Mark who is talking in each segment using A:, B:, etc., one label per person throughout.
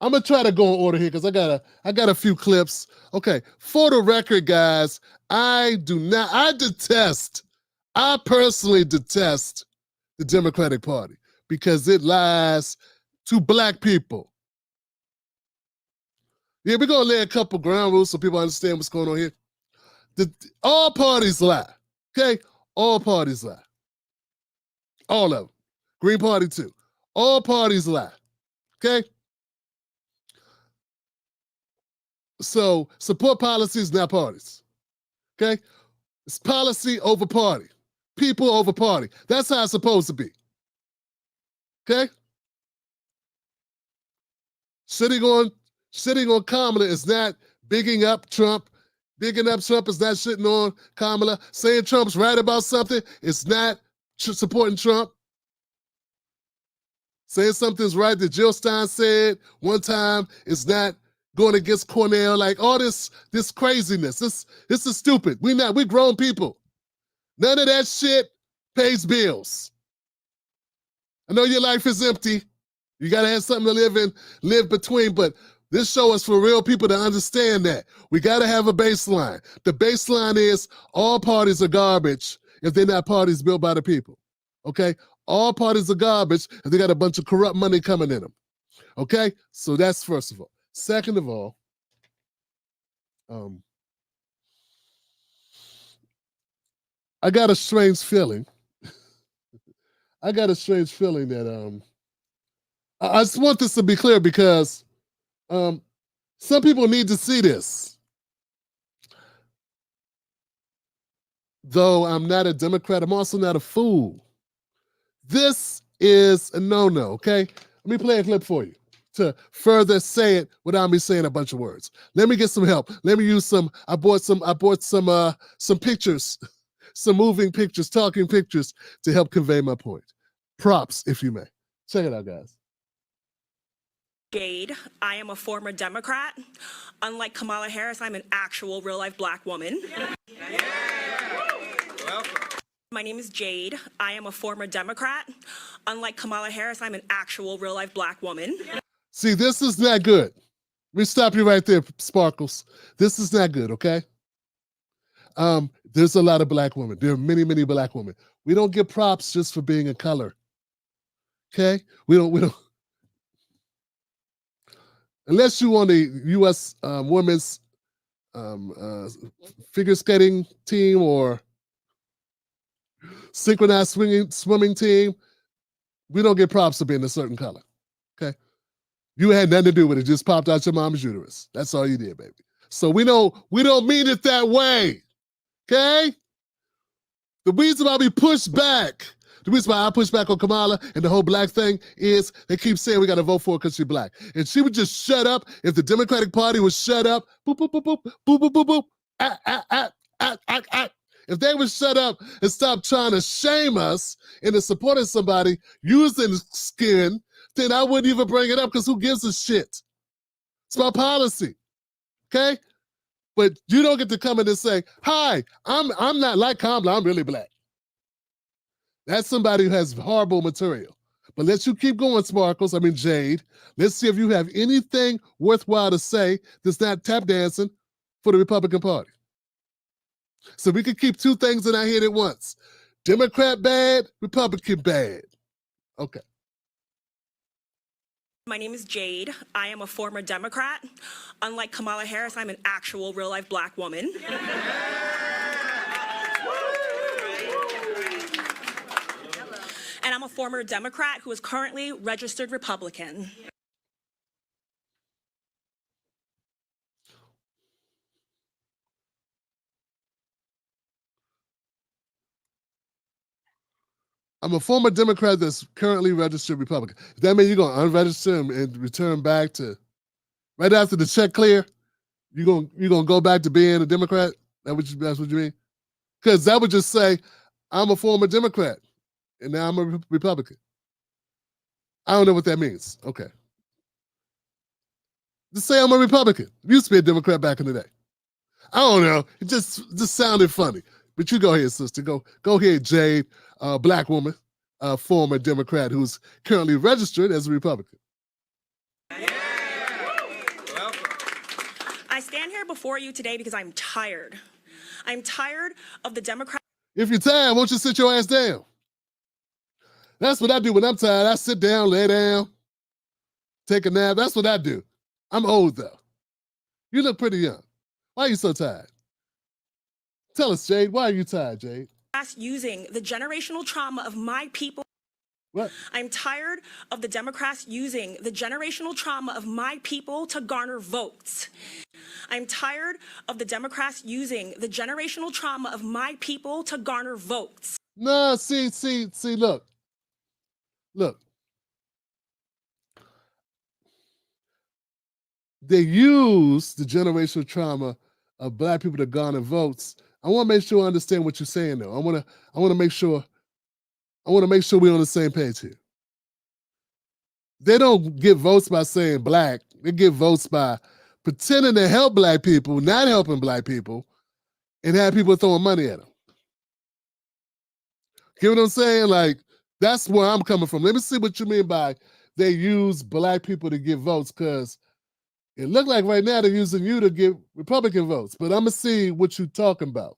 A: I'm gonna try to go in order here because I got a few clips. Okay, for the record, guys, I personally detest the Democratic Party because it lies to black people. Yeah, we're gonna lay a couple ground rules so people understand what's going on here. All parties lie. Okay, all parties lie. All of them. Green Party too. All parties lie. Okay. So support policies, not parties. Okay? It's policy over party. People over party. That's how it's supposed to be. Okay? Sitting on Kamala is not bigging up Trump. Bigging up Trump is not shitting on Kamala. Saying Trump's right about something is not supporting Trump. Saying something's right that Jill Stein said one time is not going against Cornell, like all this craziness. This is stupid. We grown people. None of that shit pays bills. I know your life is empty. You gotta have something to live between, but this show is for real people to understand that. We gotta have a baseline. The baseline is all parties are garbage if they're not parties built by the people. Okay? All parties are garbage if they got a bunch of corrupt money coming in them. Okay? So that's first of all. Second of all, I got a strange feeling. I that I just want this to be clear because some people need to see this. Though I'm not a Democrat, I'm also not a fool. This is a no-no, okay? Let me play a clip for you to further say it without me saying a bunch of words. Let me get some help. Let me use some, I bought some pictures, some moving pictures, talking pictures to help convey my point. Props, if you may. Check it out, guys.
B: Jade, I am a former Democrat. Unlike Kamala Harris, I'm an actual real-life black woman. Yeah. My name is Jade. I am a former Democrat. Unlike Kamala Harris, I'm an actual real-life black woman.
A: See, this is not good. Let me stop you right there, Sparkles. This is not good, okay? There's a lot of black women. There are many, many black women. We don't get props just for being a color. Okay? We don't. Unless you on the U.S. Women's figure skating team or synchronized swimming team, we don't get props for being a certain color. Okay? You had nothing to do with it. Just popped out your mom's uterus. That's all you did, baby. So we don't mean it that way. Okay? The reason why we push back, the reason why I push back on Kamala and the whole black thing is they keep saying we got to vote for her because she's black. And she would just shut up if the Democratic Party would shut up. Boop, boop, boop, boop, boop, boop, boop, boop. Ah, ah, ah, ah, ah, ah. If they would shut up and stop trying to shame us into supporting somebody using skin, then I wouldn't even bring it up because who gives a shit? It's my policy. Okay? But you don't get to come in and say, hi, I'm not like Kamala, I'm really black. That's somebody who has horrible material. But let's you keep going, Sparkles, Jade. Let's see if you have anything worthwhile to say that's not tap dancing for the Republican Party. So we can keep two things in our head at once. Democrat bad, Republican bad. Okay.
B: My name is Jade. I am a former Democrat. Unlike Kamala Harris, I'm an actual real-life black woman. And I'm a former Democrat who is currently registered Republican.
A: I'm a former Democrat that's currently registered Republican. Does that mean you're going to unregister and return back to, right after the check clear, you're gonna go back to being a Democrat? That's what you mean? Because that would just say, I'm a former Democrat, and now I'm a Republican. I don't know what that means. Okay. Just say I'm a Republican. I used to be a Democrat back in the day. I don't know. It just sounded funny. But you go ahead, sister. Go ahead, Jade, black woman, former Democrat who's currently registered as a Republican.
B: I stand here before you today because I'm tired. I'm tired of the Democrats.
A: If you're tired, won't you sit your ass down? That's what I do when I'm tired. I sit down, lay down, take a nap. That's what I do. I'm old though. You look pretty young. Why are you so tired? Tell us, Jade. Why are you tired, Jade?
B: Using the generational trauma of my people.
A: What?
B: I'm tired of the Democrats using the generational trauma of my people to garner votes. I'm tired of the Democrats using the generational trauma of my people to garner votes.
A: No, see, look. They use the generational trauma of black people to garner votes. I want to make sure I understand what you're saying, though. I want to make sure we're on the same page here. They don't get votes by saying black. They get votes by pretending to help black people, not helping black people, and have people throwing money at them. Get what I'm saying? Like, that's where I'm coming from. Let me see what you mean by they use black people to get votes, because it looked like right now they're using you to get Republican votes. But I'm going to see what you're talking about,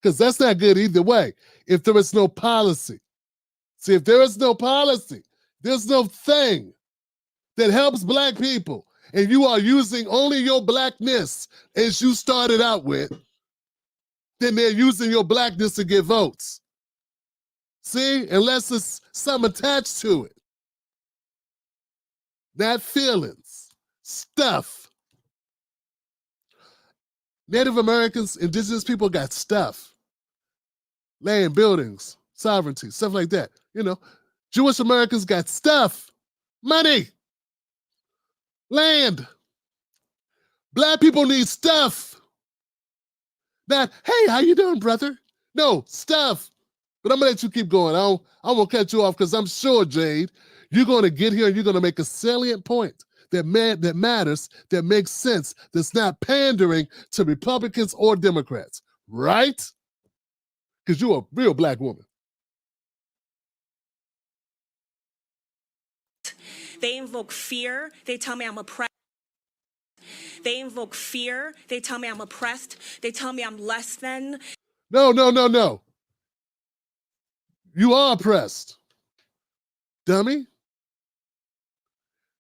A: because that's not good either way if there is no policy. See, if there is no policy, there's no thing that helps black people, and you are using only your blackness as you started out with, then they're using your blackness to get votes. See, unless it's something attached to it. Not feelings, stuff. Native Americans, indigenous people got stuff. Land, buildings, sovereignty, stuff like that. You know, Jewish Americans got stuff, money, land. Black people need stuff. Not, hey, how you doing, brother? No, stuff. But I'm gonna let you keep going. I won't cut you off, because I'm sure, Jade, you're gonna get here and you're gonna make a salient point that matters, that makes sense, that's not pandering to Republicans or Democrats, right? Because you're a real black woman.
B: They invoke fear. They tell me I'm oppressed. They invoke fear. They tell me I'm oppressed. They tell me I'm less than.
A: No. You are oppressed, dummy.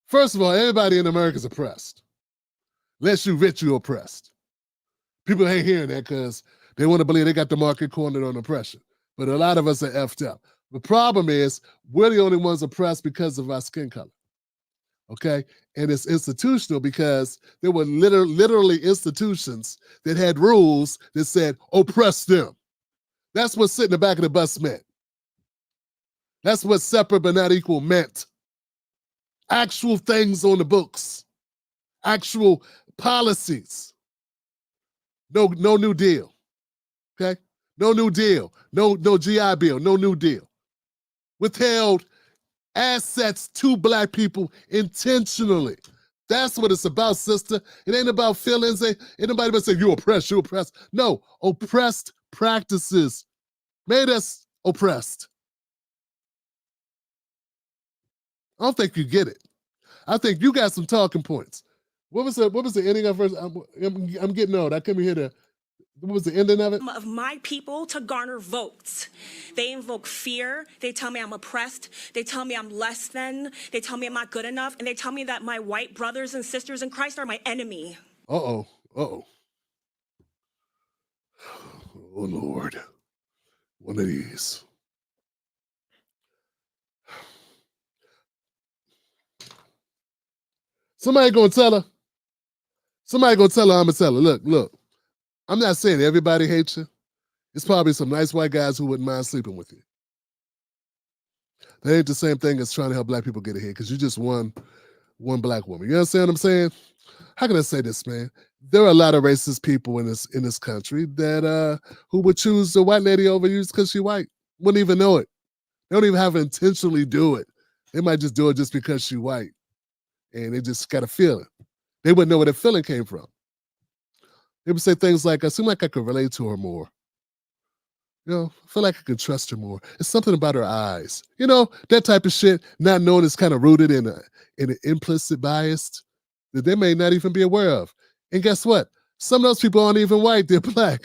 A: First of all, everybody in America is oppressed. Unless you're rich, you're oppressed. People ain't hearing that because they want to believe they got the market cornered on oppression. But a lot of us are effed up. The problem is we're the only ones oppressed because of our skin color. Okay? And it's institutional because there were literally institutions that had rules that said, oppress them. That's what sit in the back of the bus meant. That's what separate but not equal meant. Actual things on the books. Actual policies. No new deal. Okay? No new deal. No GI Bill. No new deal. Withheld assets to black people intentionally. That's what it's about, sister. It ain't about feelings. Ain't nobody but say, you oppressed, you oppressed. No, oppressed practices made us oppressed. I don't think you get it. I think you got some talking points. What was the ending of verse? I'm getting old. I couldn't hear what was the ending of it?
B: Of my people to garner votes. They invoke fear. They tell me I'm oppressed. They tell me I'm less than. They tell me I'm not good enough. And they tell me that my white brothers and sisters in Christ are my enemy.
A: Uh-oh. Oh, Lord. One of these. Somebody gonna tell her. Somebody gonna tell her I'm gonna tell her. Look. I'm not saying everybody hates you. It's probably some nice white guys who wouldn't mind sleeping with you. That ain't the same thing as trying to help black people get ahead, because you just one black woman. You understand what I'm saying? How can I say this, man? There are a lot of racist people in this country that who would choose a white lady over you because she's white. Wouldn't even know it. They don't even have to intentionally do it. They might just do it just because she's white. And they just got a feeling. They wouldn't know where the feeling came from. They would say things like, I seem like I could relate to her more. You know, I feel like I could trust her more. It's something about her eyes. You know, that type of shit, not knowing it's kind of rooted in an implicit bias that they may not even be aware of. And guess what? Some of those people aren't even white, they're black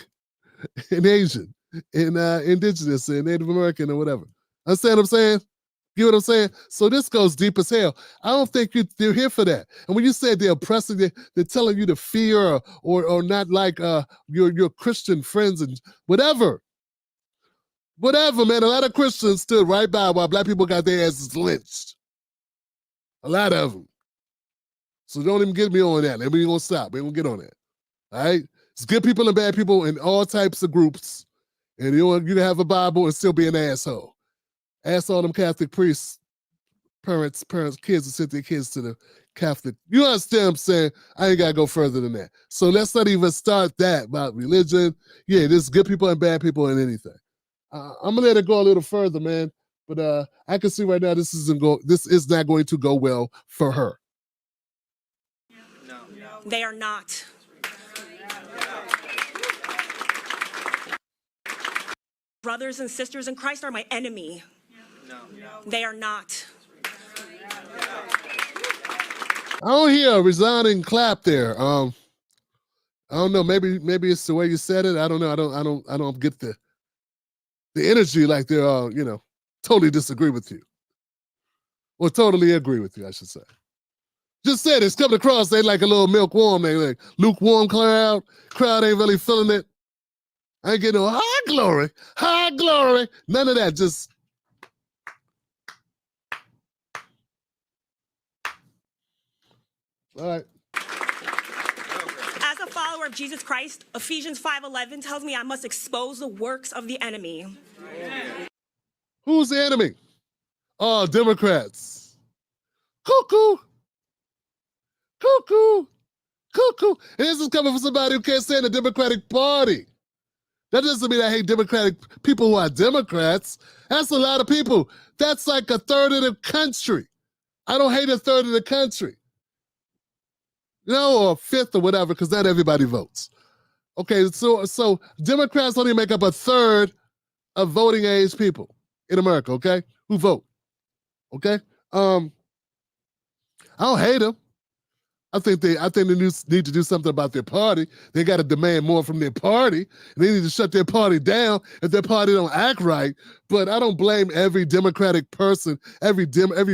A: and Asian and indigenous and Native American or whatever. Understand what I'm saying? You know what I'm saying? So this goes deep as hell. I don't think they're here for that. And when you say they're oppressing, they're telling you to fear or not like your Christian friends and whatever. Whatever, man. A lot of Christians stood right by while black people got their asses lynched. A lot of them. So don't even get me on that. We ain't gonna stop. We ain't gonna get on that. All right? It's good people and bad people in all types of groups. And you can have a Bible and still be an asshole. Ask all them Catholic priests, parents, kids to send their kids to the Catholic. You understand what I'm saying? I ain't gotta go further than that. So let's not even start that about religion. Yeah, there's good people and bad people in anything. I'm gonna let it go a little further, man. But I can see right now this is not going to go well for her.
B: They are not. Brothers and sisters in Christ are my enemy. They are not.
A: I don't hear a resounding clap there. I don't know. Maybe it's the way you said it. I don't know. I don't get the energy like they're totally disagree with you. Or totally agree with you, I should say. Just said it's coming across, they like a little lukewarm, they like lukewarm crowd ain't really feeling it. I ain't getting no high glory, none of that, just. All right.
B: As a follower of Jesus Christ, Ephesians 5:11 tells me I must expose the works of the enemy.
A: Who's the enemy? Oh, Democrats. Cuckoo. And this is coming from somebody who can't stand the Democratic Party. That doesn't mean I hate Democratic people who are Democrats. That's a lot of people. That's like a third of the country. I don't hate a third of the country. Or a fifth or whatever, because not everybody votes. Okay, so Democrats only make up a third of voting age people in America, okay? Who vote, okay? I don't hate them. I think they need to do something about their party. They got to demand more from their party. They need to shut their party down if their party don't act right. But I don't blame every Democratic person, every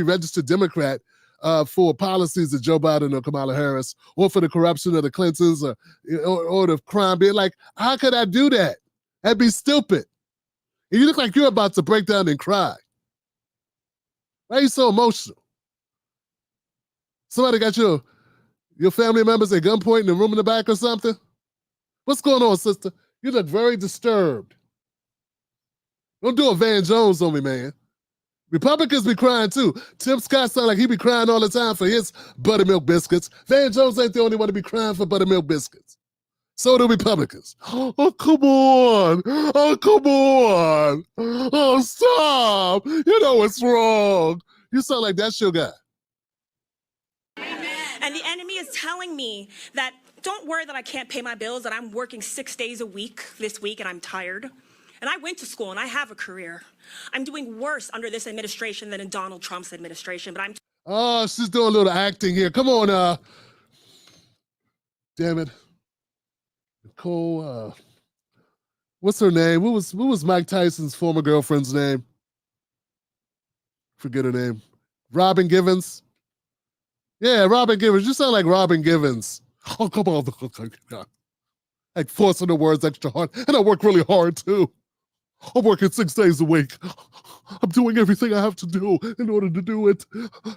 A: registered Democrat for policies of Joe Biden or Kamala Harris, or for the corruption of the Clintons or the crime. Being like, how could I do that? That'd be stupid. And you look like you're about to break down and cry. Why are you so emotional? Somebody got your family members at gunpoint in the room in the back or something? What's going on, sister? You look very disturbed. Don't do a Van Jones on me, man. Republicans be crying too. Tim Scott sound like he be crying all the time for his buttermilk biscuits. Van Jones ain't the only one to be crying for buttermilk biscuits. So do Republicans. Oh, come on. Oh, come on. Oh, stop. You know what's wrong. You sound like that's your guy.
B: And the enemy is telling me that don't worry that I can't pay my bills, that I'm working 6 days a week this week and I'm tired. And I went to school and I have a career. I'm doing worse under this administration than in Donald Trump's administration, but I'm.
A: Oh, she's doing a little acting here. Come on, damn it. Nicole, what's her name? What was Mike Tyson's former girlfriend's name? Forget her name. Robin Givens. Yeah, Robin Givens. You sound like Robin Givens. Oh, come on. Like forcing the words extra hard. And I work really hard, too. I'm working 6 days a week. I'm doing everything I have to do in order to do it.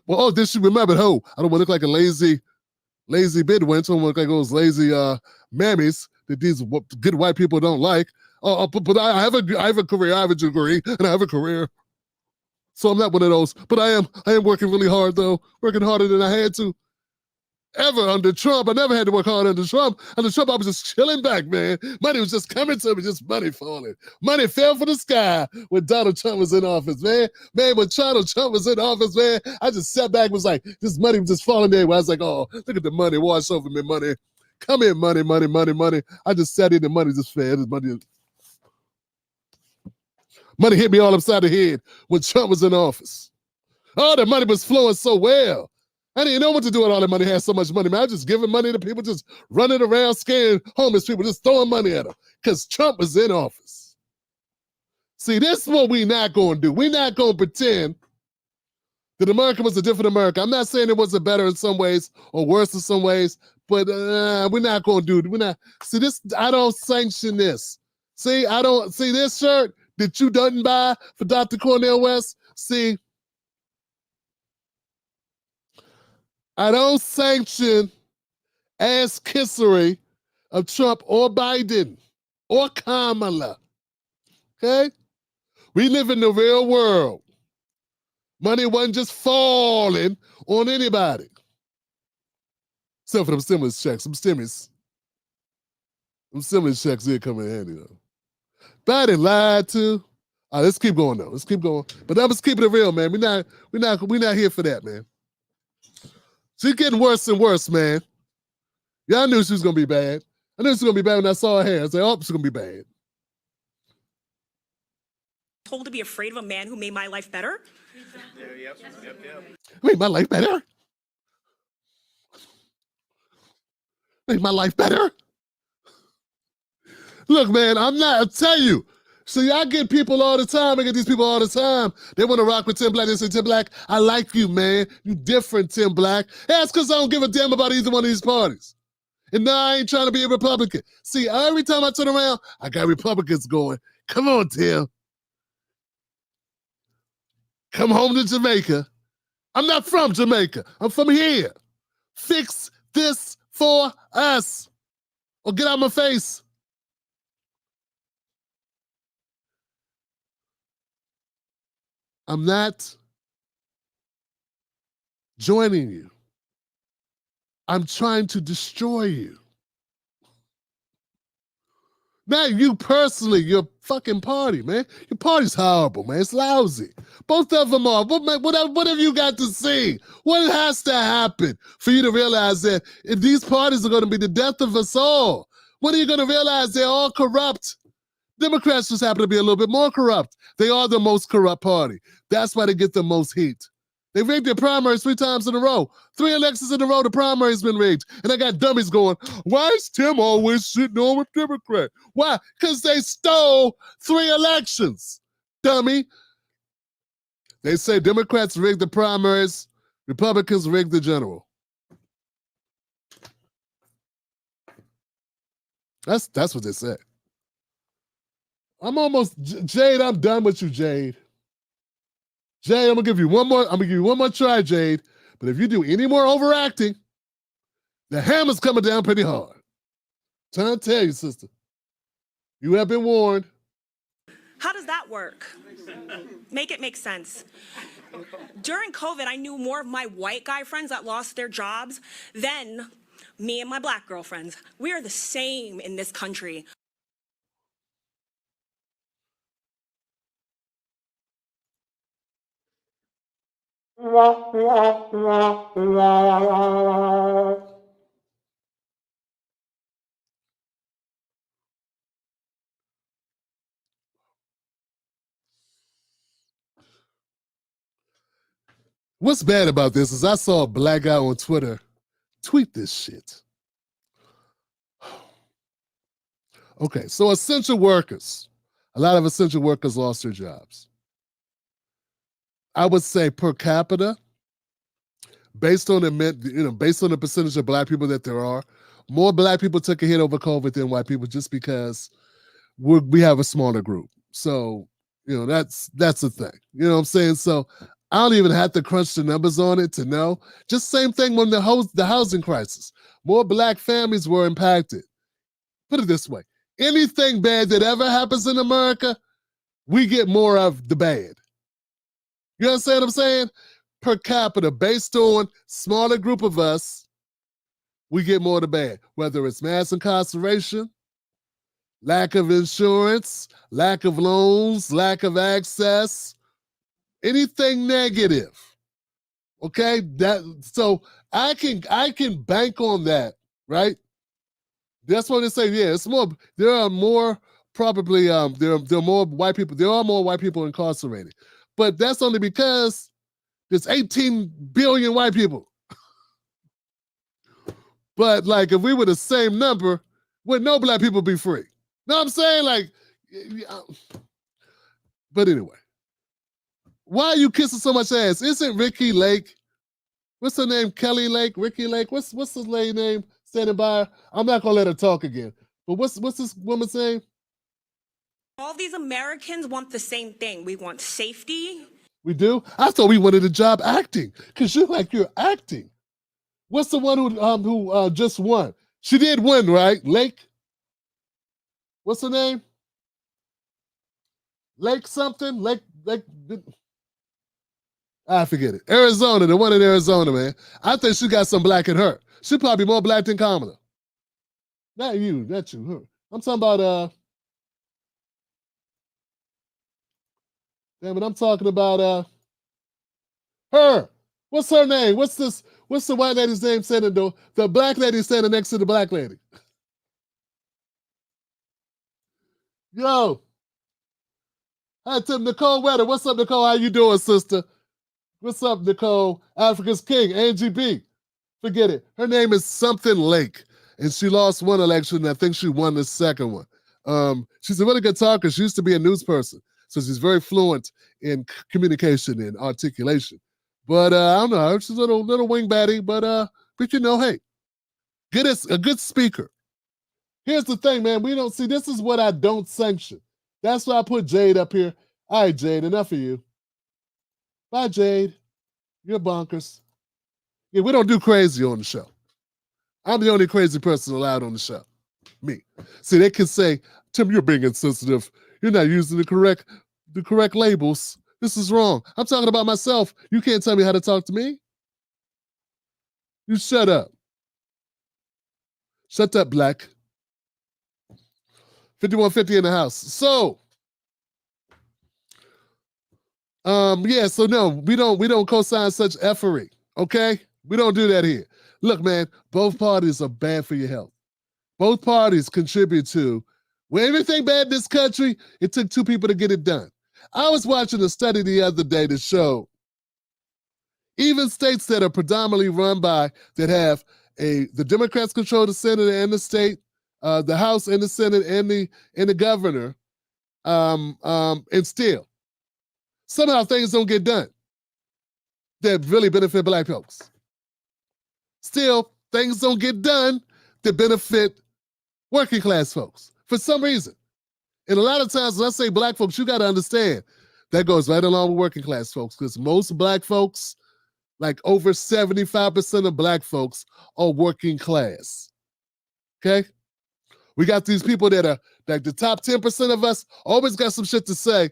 A: Well, did she remember who? I don't want to look like a lazy bidwinch. I don't want to look like those lazy mammies that these good white people don't like. But I have a career. I have a degree, and I have a career. So I'm not one of those. But I am working really hard, though. Working harder than I had to. Ever under Trump. I never had to work hard under Trump. Under Trump, I was just chilling back, man. Money was just coming to me, just money falling. Money fell from the sky when Donald Trump was in office, man. Man, when Donald Trump was in office, man, I just sat back and was like, this money was just falling there. I was like, oh, look at the money. Wash over me, money. Come in, money, money, money, money. I just sat in, the money just fell. Money hit me all upside the head when Trump was in office. Oh, the money was flowing so well. I didn't know what to do with all that money. I had so much money, man. I was just giving money to people, just running around, scaring homeless people, just throwing money at them because Trump was in office. See, this is what we not going to do. We're not going to pretend that America was a different America. I'm not saying it wasn't better in some ways or worse in some ways, but we're not going to do it. We're not. See, this, I don't sanction this. See, I don't, see this shirt that you didn't buy for Dr. Cornel West? See, I don't sanction ass kissery of Trump or Biden or Kamala. Okay? We live in the real world. Money wasn't just falling on anybody. Except for them stimulus checks. Them stimulus checks did come in handy though. Biden lied too. All right, let's keep going though. Let's keep going. But I'm just keeping it real, man. We're not here for that, man. She's getting worse and worse, man. Yeah, I knew she was gonna be bad. I knew she was gonna be bad when I saw her hair. I said, oh, she's gonna be bad.
B: Told to be afraid of a man who made my life better?
C: Yep.
A: Made my life better? Made my life better? Look, man, I tell you. See, I get people all the time. I get these people all the time. They want to rock with Tim Black. They say, Tim Black, I like you, man. You different, Tim Black. That's because I don't give a damn about either one of these parties. And now I ain't trying to be a Republican. See, every time I turn around, I got Republicans going. Come on, Tim. Come home to Jamaica. I'm not from Jamaica. I'm from here. Fix this for us. Or get out my face. I'm not joining you. I'm trying to destroy you. Not you personally, your fucking party, man. Your party's horrible, man. It's lousy. Both of them are. What have you got to see? What has to happen for you to realize that if these parties are going to be the death of us all? What are you going to realize? They're all corrupt. Democrats just happen to be a little bit more corrupt. They are the most corrupt party. That's why they get the most heat. They rigged their primaries 3 times in a row. 3 elections in a row, the primary's been rigged. And I got dummies going, why is Tim always sitting on with Democrat? Why? Because they stole 3 elections, dummy. They say Democrats rigged the primaries, Republicans rigged the general. That's what they say. I'm almost, Jade, I'm done with you, Jade. Jade, I'm gonna give you one more try, Jade. But if you do any more overacting, the hammer's coming down pretty hard. Trying to tell you, sister. You have been warned.
B: How does that work? Make it make sense. During COVID, I knew more of my white guy friends that lost their jobs than me and my black girlfriends. We are the same in this country.
A: What's bad about this is I saw a black guy on Twitter tweet this shit. Okay, so essential workers. A lot of essential workers lost their jobs. I would say per capita, based on the percentage of black people that there are, more black people took a hit over COVID than white people just because we have a smaller group. So, that's the thing. You know what I'm saying? So I don't even have to crunch the numbers on it to know. Just same thing when the housing crisis. More black families were impacted. Put it this way. Anything bad that ever happens in America, we get more of the bad. You understand what I'm saying? Per capita, based on smaller group of us, we get more of the bad. Whether it's mass incarceration, lack of insurance, lack of loans, lack of access, anything negative. Okay? So I can bank on that, right? That's what they say. Yeah, it's more. There are more probably. There are more white people. There are more white people incarcerated, but that's only because there's 18 billion white people. But like, if we were the same number, would no black people be free? Know what I'm saying? Like, but anyway, why are you kissing so much ass? Isn't Ricky Lake? What's her name? Kelly Lake? Ricky Lake? What's his lady name? Standing by her. I'm not gonna let her talk again. But what's this woman's name?
B: All these Americans want the same thing. We want safety.
A: We do? I thought we wanted a job acting, because you're acting. What's the one who just won? She did win, right? Lake? What's her name? Lake something? Lake, I forget it. Arizona, the one in Arizona, man. I think she got some black in her. She probably more black than Kamala. Not you, her. I'm talking about, damn it, I'm talking about her. What's her name? What's the white lady's name standing the black lady standing next to the black lady? Yo. Hi, Tim. Nicole Wetter. What's up, Nicole? How you doing, sister? What's up, Nicole? Africa's King, Angie B. Forget it. Her name is something Lake, and she lost one election, and I think she won the second one. She's a really good talker. She used to be a news person, so she's very fluent in communication and articulation. But I don't know. She's a little wing batty, but you know, hey, a good speaker. Here's the thing, man. We don't see. This is what I don't sanction. That's why I put Jade up here. All right, Jade, enough of you. Bye, Jade. You're bonkers. Yeah, we don't do crazy on the show. I'm the only crazy person allowed on the show. Me. See, they can say, Tim, you're being insensitive. You're not using the correct labels. This is wrong. I'm talking about myself. You can't tell me how to talk to me. You shut up. Shut up, black. 5150 in the house. So, yeah, so no, we don't co-sign such effery, okay? We don't do that here. Look, man, both parties are bad for your health. Both parties contribute to, when everything bad in this country, it took two people to get it done. I was watching a study the other day that showed even states that are predominantly run by, that have the Democrats control the Senate and the state, the House and the Senate and the governor, and still, somehow things don't get done that really benefit black folks. Still, things don't get done that benefit working class folks for some reason. And a lot of times when I say black folks, you got to understand that goes right along with working class folks, because most black folks, like over 75% of black folks, are working class. Okay? We got these people that are like the top 10% of us always got some shit to say.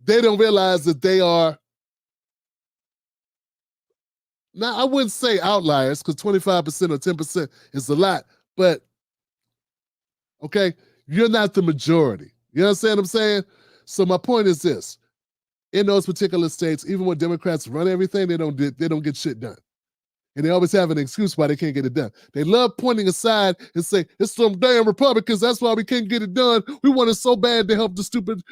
A: They don't realize that they are, now I wouldn't say outliers, because 25% or 10% is a lot, but okay, you're not the majority. You understand what I'm saying? So my point is this: in those particular states, even when Democrats run everything, they don't get shit done. And they always have an excuse why they can't get it done. They love pointing aside and say, it's some damn Republicans, that's why we can't get it done. We wanted so bad to help the stupid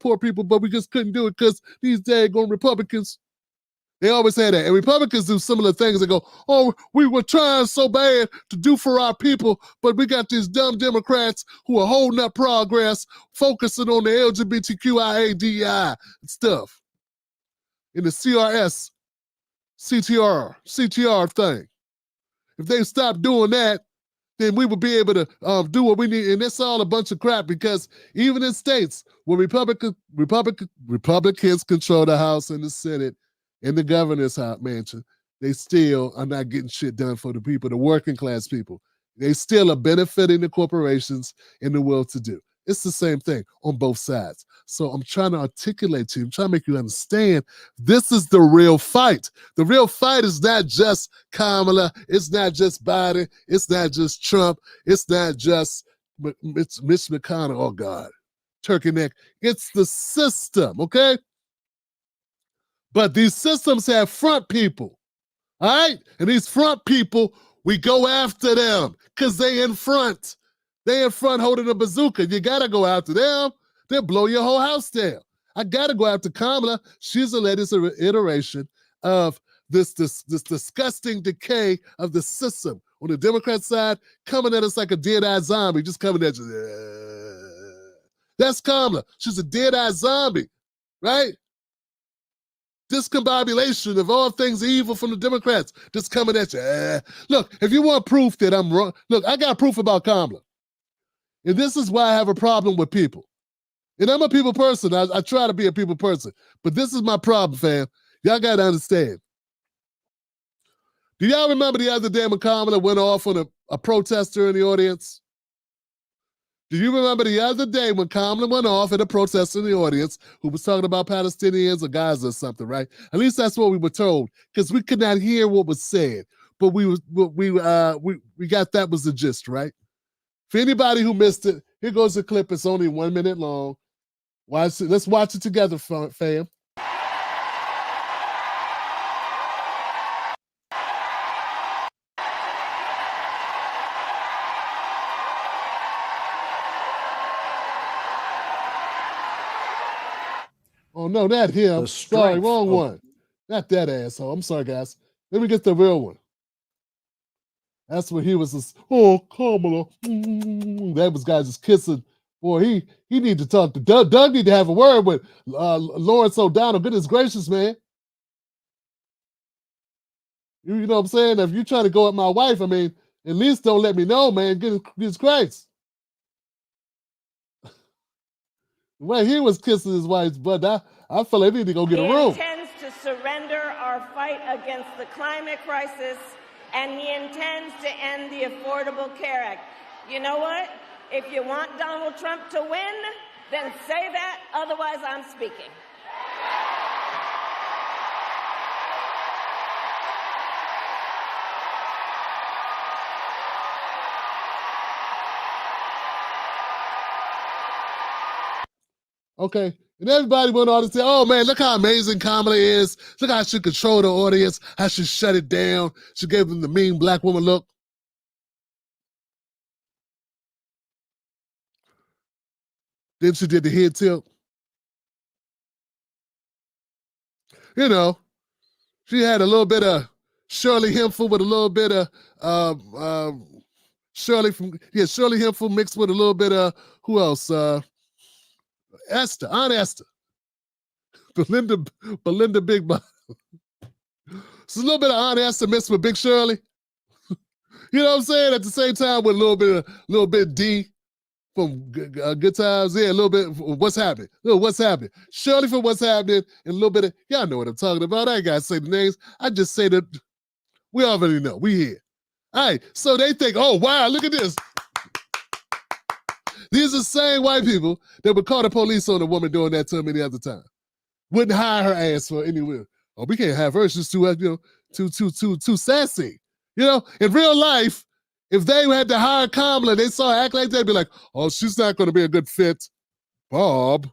A: poor people, but we just couldn't do it because these daggone Republicans. They always say that. And Republicans do similar things. They go, oh, we were trying so bad to do for our people, but we got these dumb Democrats who are holding up progress, focusing on the LGBTQIA stuff in the CTR thing. If they stop doing that, then we would be able to do what we need. And that's all a bunch of crap, because even in states where Republicans control the House and the Senate and the governor's mansion, they still are not getting shit done for the people, the working class people. They still are benefiting the corporations and the well-to-do. It's the same thing on both sides. So I'm trying to articulate to you, I'm trying to make you understand, this is the real fight. The real fight is not just Kamala, it's not just Biden, it's not just Trump, it's not just Mitch McConnell, oh God, turkey neck. It's the system, okay? But these systems have front people, all right? And these front people, we go after them because they in front. They in front holding a bazooka. You got to go after them. They'll blow your whole house down. I got to go after Kamala. She's the latest iteration of this disgusting decay of the system on the Democrat side, coming at us like a dead-eyed zombie, just coming at you. That's Kamala. She's a dead-eyed zombie, right? Discombobulation of all things evil from the Democrats, just coming at you. Look, if you want proof that I'm wrong, look, I got proof about Kamala. And this is why I have a problem with people. And I'm a people person. I try to be a people person. But this is my problem, fam. Y'all got to understand. Do y'all remember the other day when Kamala went off on a protester in the audience? Do you remember the other day when Kamala went off at a protester in the audience who was talking about Palestinians or Gaza or something, right? At least that's what we were told, because we could not hear what was said. But we got that was the gist, right? For anybody who missed it, here goes the clip. It's only 1 minute long. Watch it. Let's watch it together, fam. Oh, no, not him. Sorry, wrong one. Not that asshole. I'm sorry, guys. Let me get the real one. That's what he was. Oh, Kamala. That was guys just kissing. Boy, he need to talk to Doug. Doug need to have a word with Lawrence O'Donnell. Goodness gracious, man. You know what I'm saying? If you're trying to go at my wife, I mean, at least don't let me know, man. Goodness Christ. When he was kissing his wife's butt, I feel like he need to go get a room.
C: He intends to surrender our fight against the climate crisis, and he intends to end the Affordable Care Act. You know what? If you want Donald Trump to win, then say that. Otherwise, I'm speaking.
A: Okay. And everybody went on to say, oh, man, look how amazing Kamala is. Look how she controlled the audience, how she shut it down. She gave them the mean black woman look. Then she did the head tilt. You know, she had a little bit of Shirley Hemphill with a little bit of Shirley Hemphill mixed with a little bit of, who else? Aunt Esther. Belinda Big Bottom. It's a little bit of Aunt Esther mixed with Big Shirley. You know what I'm saying? At the same time with a little bit D from Good Times. Yeah, a little bit of What's Happening. What's Happening. Shirley from What's Happening, and a little bit of, y'all know what I'm talking about. I ain't got to say the names. I just say that we already know. We here. All right, so they think, oh, wow, look at this. These are the same white people that would call the police on a woman doing that to them any other time. Wouldn't hire her ass for anywhere. Oh, we can't have her. She's too sassy. You know, in real life, if they had to hire Kamala, they saw her act like that, they'd be like, oh, she's not going to be a good fit. Bob.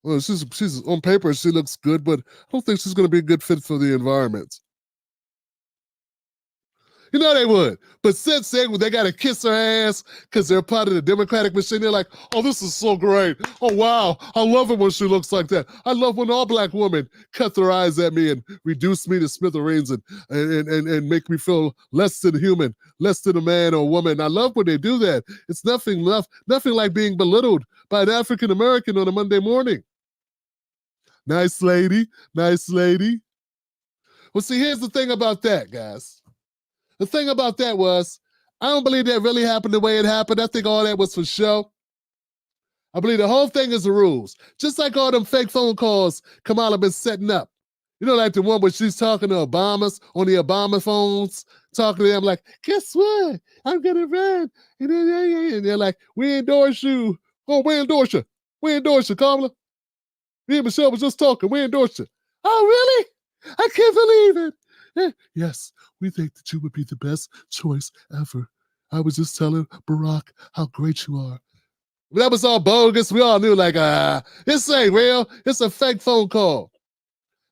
A: Well, she's on paper, she looks good, but I don't think she's going to be a good fit for the environment. You know they would. But since they got to kiss her ass because they're part of the Democratic machine, they're like, oh, this is so great. Oh, wow. I love it when she looks like that. I love when all black women cut their eyes at me and reduce me to smithereens and make me feel less than human, less than a man or woman. I love when they do that. It's nothing like being belittled by an African-American on a Monday morning. Nice lady. Nice lady. Well, see, here's the thing about that, guys. The thing about that was, I don't believe that really happened the way it happened. I think all that was for show. I believe the whole thing is the rules. Just like all them fake phone calls Kamala been setting up. You know, like the one where she's talking to Obamas on the Obama phones, talking to them like, guess what? I'm gonna run. And they're like, we endorse you. Oh, we endorse you. We endorse you, Kamala. Me and Michelle was just talking. We endorse you. Oh, really? I can't believe it. Yes, we think that you would be the best choice ever. I was just telling Barack how great you are. That was all bogus. We all knew, like, this ain't real. It's a fake phone call.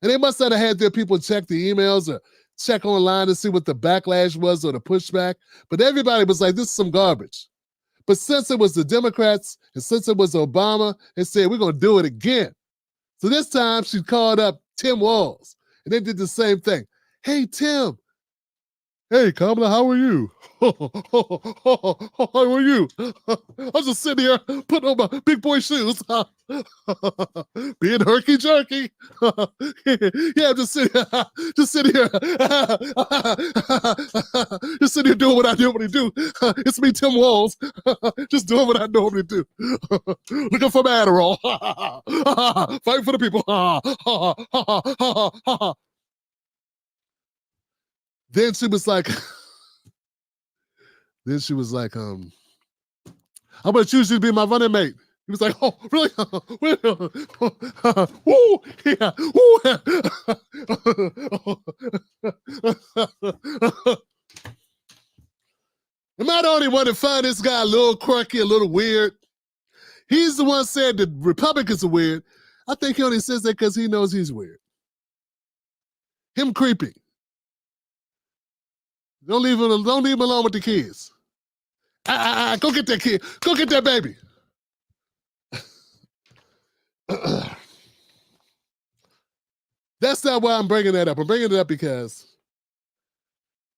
A: And they must have had their people check the emails or check online to see what the backlash was or the pushback. But everybody was like, this is some garbage. But since it was the Democrats and since it was Obama, they said, we're going to do it again. So this time she called up Tim Walz and they did the same thing. Hey, Tim, Hey, Kamala, how are you? How are you? I'm just sitting here putting on my big boy shoes. Being herky jerky. Yeah, I'm just sitting here, just sitting here, just sitting here doing what I normally do. It's me, Tim Walz, just doing what I normally do. Looking for my Adderall. Fighting for the people. Then she was like, how about you should be my running mate? He was like, oh, really? Woo, yeah, woo. Am I the only one that find this guy a little quirky, a little weird? He's the one said that Republicans are weird. I think he only says that because he knows he's weird. Him creepy. Don't leave him alone with the kids. Go get that kid. Go get that baby. That's not why I'm bringing that up. I'm bringing it up because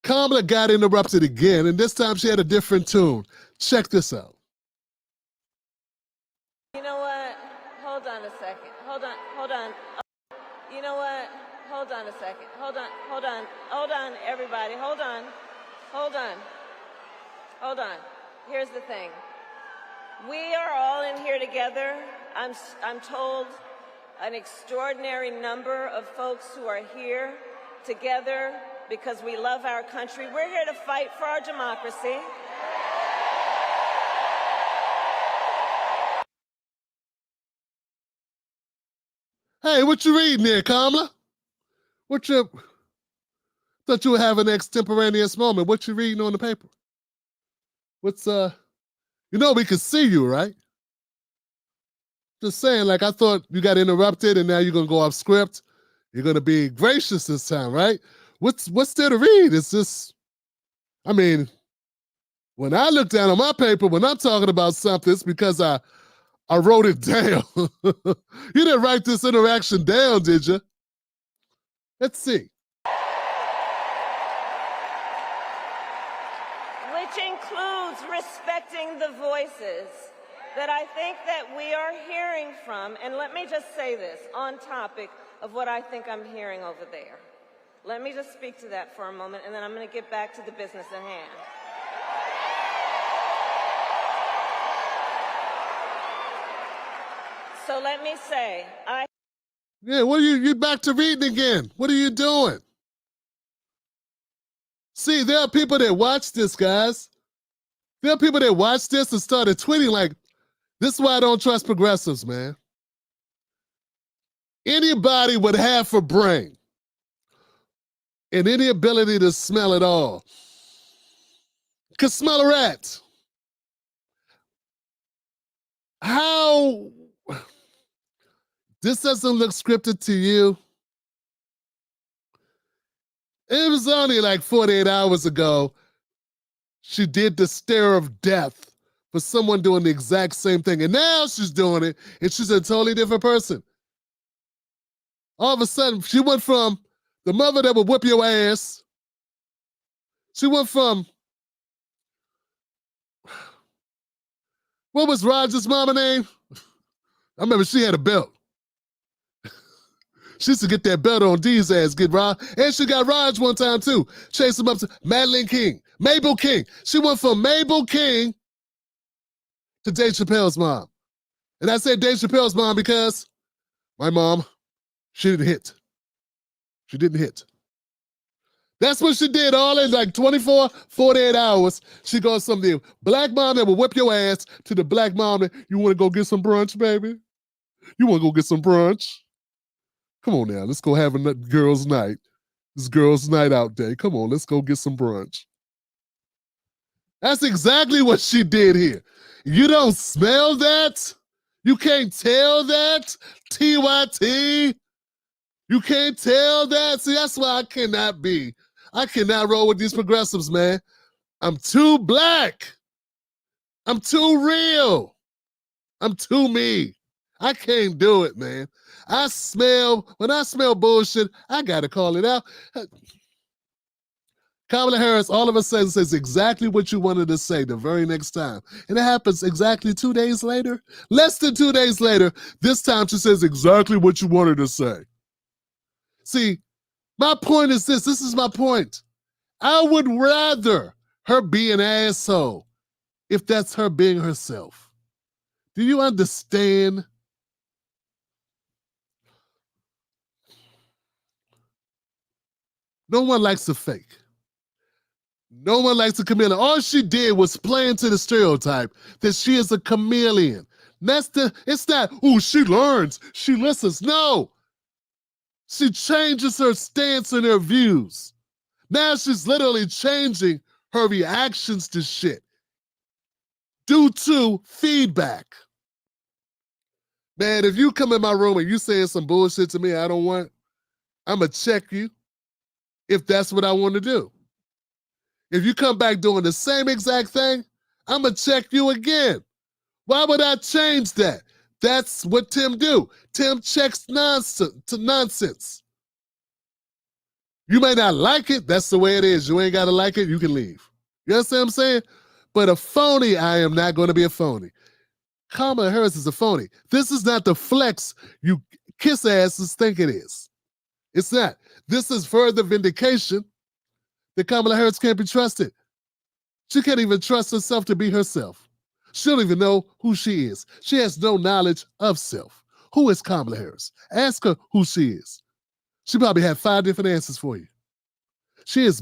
A: Kamala got interrupted again, and this time she had a different tune. Check this out.
C: You know what? Hold on a second. Hold on. You know what? Hold on a second. Hold on, everybody. Hold on. Here's the thing. We are all in here together. I'm told an extraordinary number of folks who are here together because we love our country. We're here to fight for our democracy.
A: Hey, what you reading there, Kamala? Thought you were having an extemporaneous moment. What you reading on the paper? What's, you know we could see you, right? Just saying, like, I thought you got interrupted and now you're going to go off script. You're going to be gracious this time, right? What's there to read? It's just, I mean, when I look down on my paper, when I'm talking about something, it's because I wrote it down. You didn't write this interaction down, did you? Let's see.
C: Which includes respecting the voices that I think that we are hearing from. And let me just say this on topic of what I think I'm hearing over there. Let me just speak to that for a moment, and then I'm going to get back to the business at hand. So let me say,
A: Yeah, what are you back to reading again? What are you doing? See, there are people that watch this, guys. There are people that watch this and started tweeting like, this is why I don't trust progressives, man. Anybody with half a brain and any ability to smell it all can smell a rat. How? This doesn't look scripted to you. It was only like 48 hours ago she did the stare of death for someone doing the exact same thing. And now she's doing it, and she's a totally different person. All of a sudden, she went from the mother that would whip your ass. She went from, what was Roger's mama name? I remember she had a belt. She used to get that belt on D's ass, get Rod. And she got Raj one time too. Chased him up to Madeline King, Mabel King. She went from Mabel King to Dave Chappelle's mom. And I said Dave Chappelle's mom because my mom, she didn't hit. She didn't hit. That's what she did all in like 24, 48 hours. She goes from the black mom that will whip your ass to the black mom that, you want to go get some brunch, baby? You want to go get some brunch? Come on now, let's go have a girls' night. This girls' night out day. Come on, let's go get some brunch. That's exactly what she did here. You don't smell that? You can't tell that? TYT? You can't tell that? See, that's why I cannot roll with these progressives, man. I'm too black. I'm too real. I'm too me. I can't do it, man. When I smell bullshit, I gotta call it out. Kamala Harris all of a sudden says exactly what you wanted to say the very next time. And it happens exactly 2 days later. Less than 2 days later, this time she says exactly what you wanted to say. See, my point is this. This is my point. I would rather her be an asshole if that's her being herself. Do you understand? No one likes a fake. No one likes a chameleon. All she did was play into the stereotype that she is a chameleon. It's not, oh, she learns, she listens. No. She changes her stance and her views. Now she's literally changing her reactions to shit due to feedback. Man, if you come in my room and you saying some bullshit to me I don't want, I'm going to check you if that's what I want to do. If you come back doing the same exact thing, I'm going to check you again. Why would I change that? That's what Tim do. Tim checks nonsense. You may not like it. That's the way it is. You ain't got to like it. You can leave. You understand what I'm saying? But a phony, I am not going to be a phony. Kamala Harris is a phony. This is not the flex you kiss asses think it is. It's not. This is further vindication that Kamala Harris can't be trusted. She can't even trust herself to be herself. She don't even know who she is. She has no knowledge of self. Who is Kamala Harris? Ask her who she is. She probably had 5 different answers for you. She is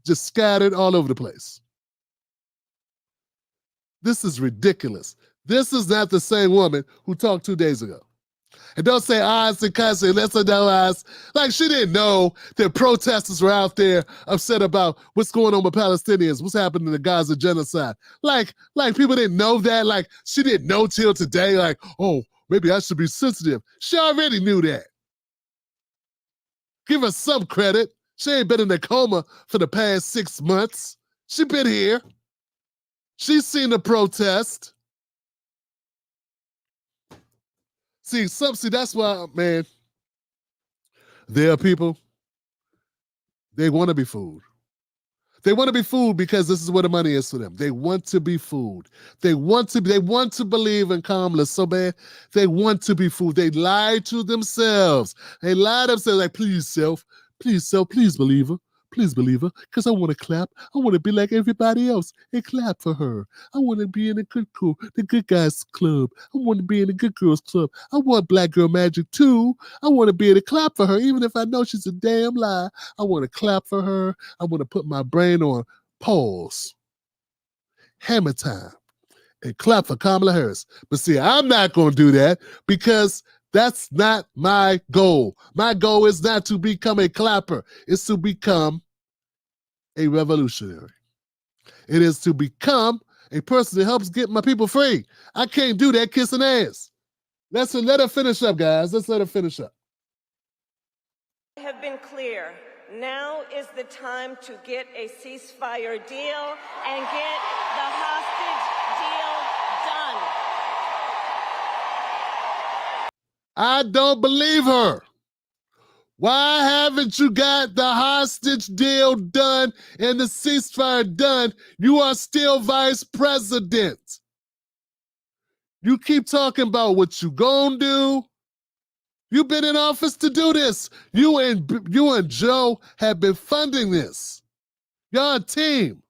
A: just scattered all over the place. This is ridiculous. This is not the same woman who talked 2 days ago. And don't say odds and cousin, let's know odds. Like she didn't know that protesters were out there upset about what's going on with Palestinians, what's happening in the Gaza genocide. Like people didn't know that. Like she didn't know till today, like, oh, maybe I should be sensitive. She already knew that. Give her some credit. She ain't been in a coma for the past 6 months. She been here. She's seen the protest. See, that's why, man, there are people, they want to be fooled. They want to be fooled because this is where the money is for them. They want to be fooled. They want to believe in Kamala so bad. They want to be fooled. They lie to themselves. They lie to themselves like, please, self, please believe her. Please believe her, because I want to clap. I want to be like everybody else and clap for her. I want to be in the good guys club. I want to be in the good girls club. I want Black Girl Magic too. I want to be able to clap for her, even if I know she's a damn lie. I want to clap for her. I want to put my brain on pause, hammer time, and clap for Kamala Harris. But see, I'm not going to do that because that's not my goal. My goal is not to become a clapper. It's to become a revolutionary. It is to become a person that helps get my people free. I can't do that kissing ass. Let her finish up, guys. Let's let her finish up.
C: I have been clear. Now is the time to get a ceasefire deal and get the hostage deal done.
A: I don't believe her. Why haven't you got the hostage deal done and the ceasefire done? You are still vice president. You keep talking about what you gonna do. You've been in office to do this. You and Joe have been funding this. Y'all a team.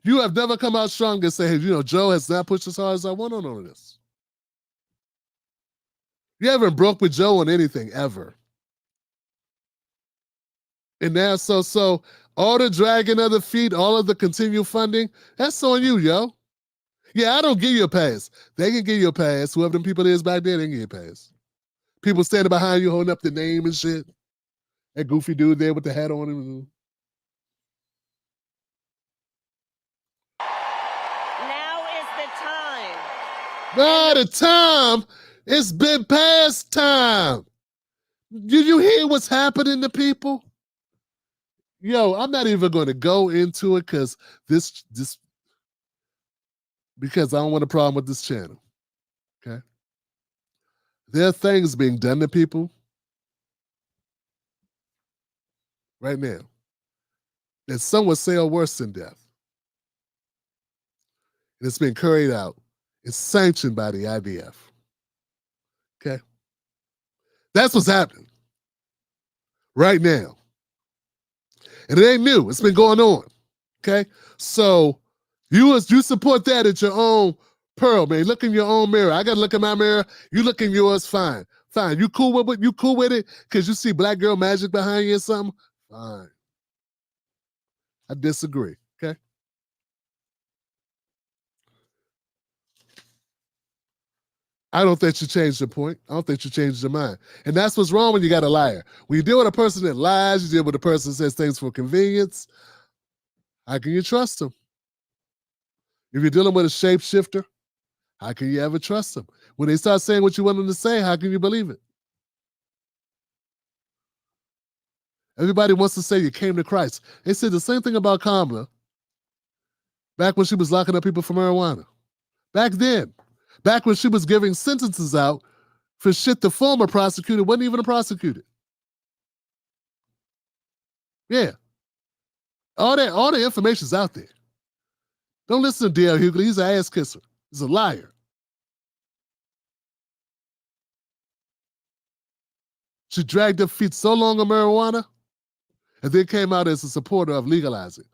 A: You have never come out strong and say, hey, Joe has not pushed as hard as I want on this. You haven't broke with Joe on anything ever. And now, so all the dragging of the feet, all of the continued funding, that's on you, yo. Yeah, I don't give you a pass. They can give you a pass. Whoever them people is back there, they can give you a pass. People standing behind you holding up the name and shit. That goofy dude there with the hat on him.
C: Now is the time.
A: Now the time. It's been past time. Did you hear what's happening to people? Yo, I'm not even going to go into it because because I don't want a problem with this channel. Okay? There are things being done to people right now that some would say are worse than death. And it's been carried out. It's sanctioned by the IDF. Okay? That's what's happening right now. And it ain't new. It's been going on. Okay? So you support that at your own peril, man. Look in your own mirror. I gotta look in my mirror. You look in yours, fine. Fine. You cool with it? You cool with it? Because you see black girl magic behind you or something? Fine. I disagree. Okay? I don't think you changed your point. I don't think you changed your mind. And that's what's wrong when you got a liar. When you deal with a person that lies, you deal with a person that says things for convenience, how can you trust them? If you're dealing with a shapeshifter, how can you ever trust them? When they start saying what you want them to say, how can you believe it? Everybody wants to say you came to Christ. They said the same thing about Kamala back when she was locking up people for marijuana. Back then. Back when she was giving sentences out for shit the former prosecutor wasn't even a prosecutor. Yeah. All the information's out there. Don't listen to D.L. Hughley. He's an ass kisser. He's a liar. She dragged her feet so long on marijuana and then came out as a supporter of legalizing.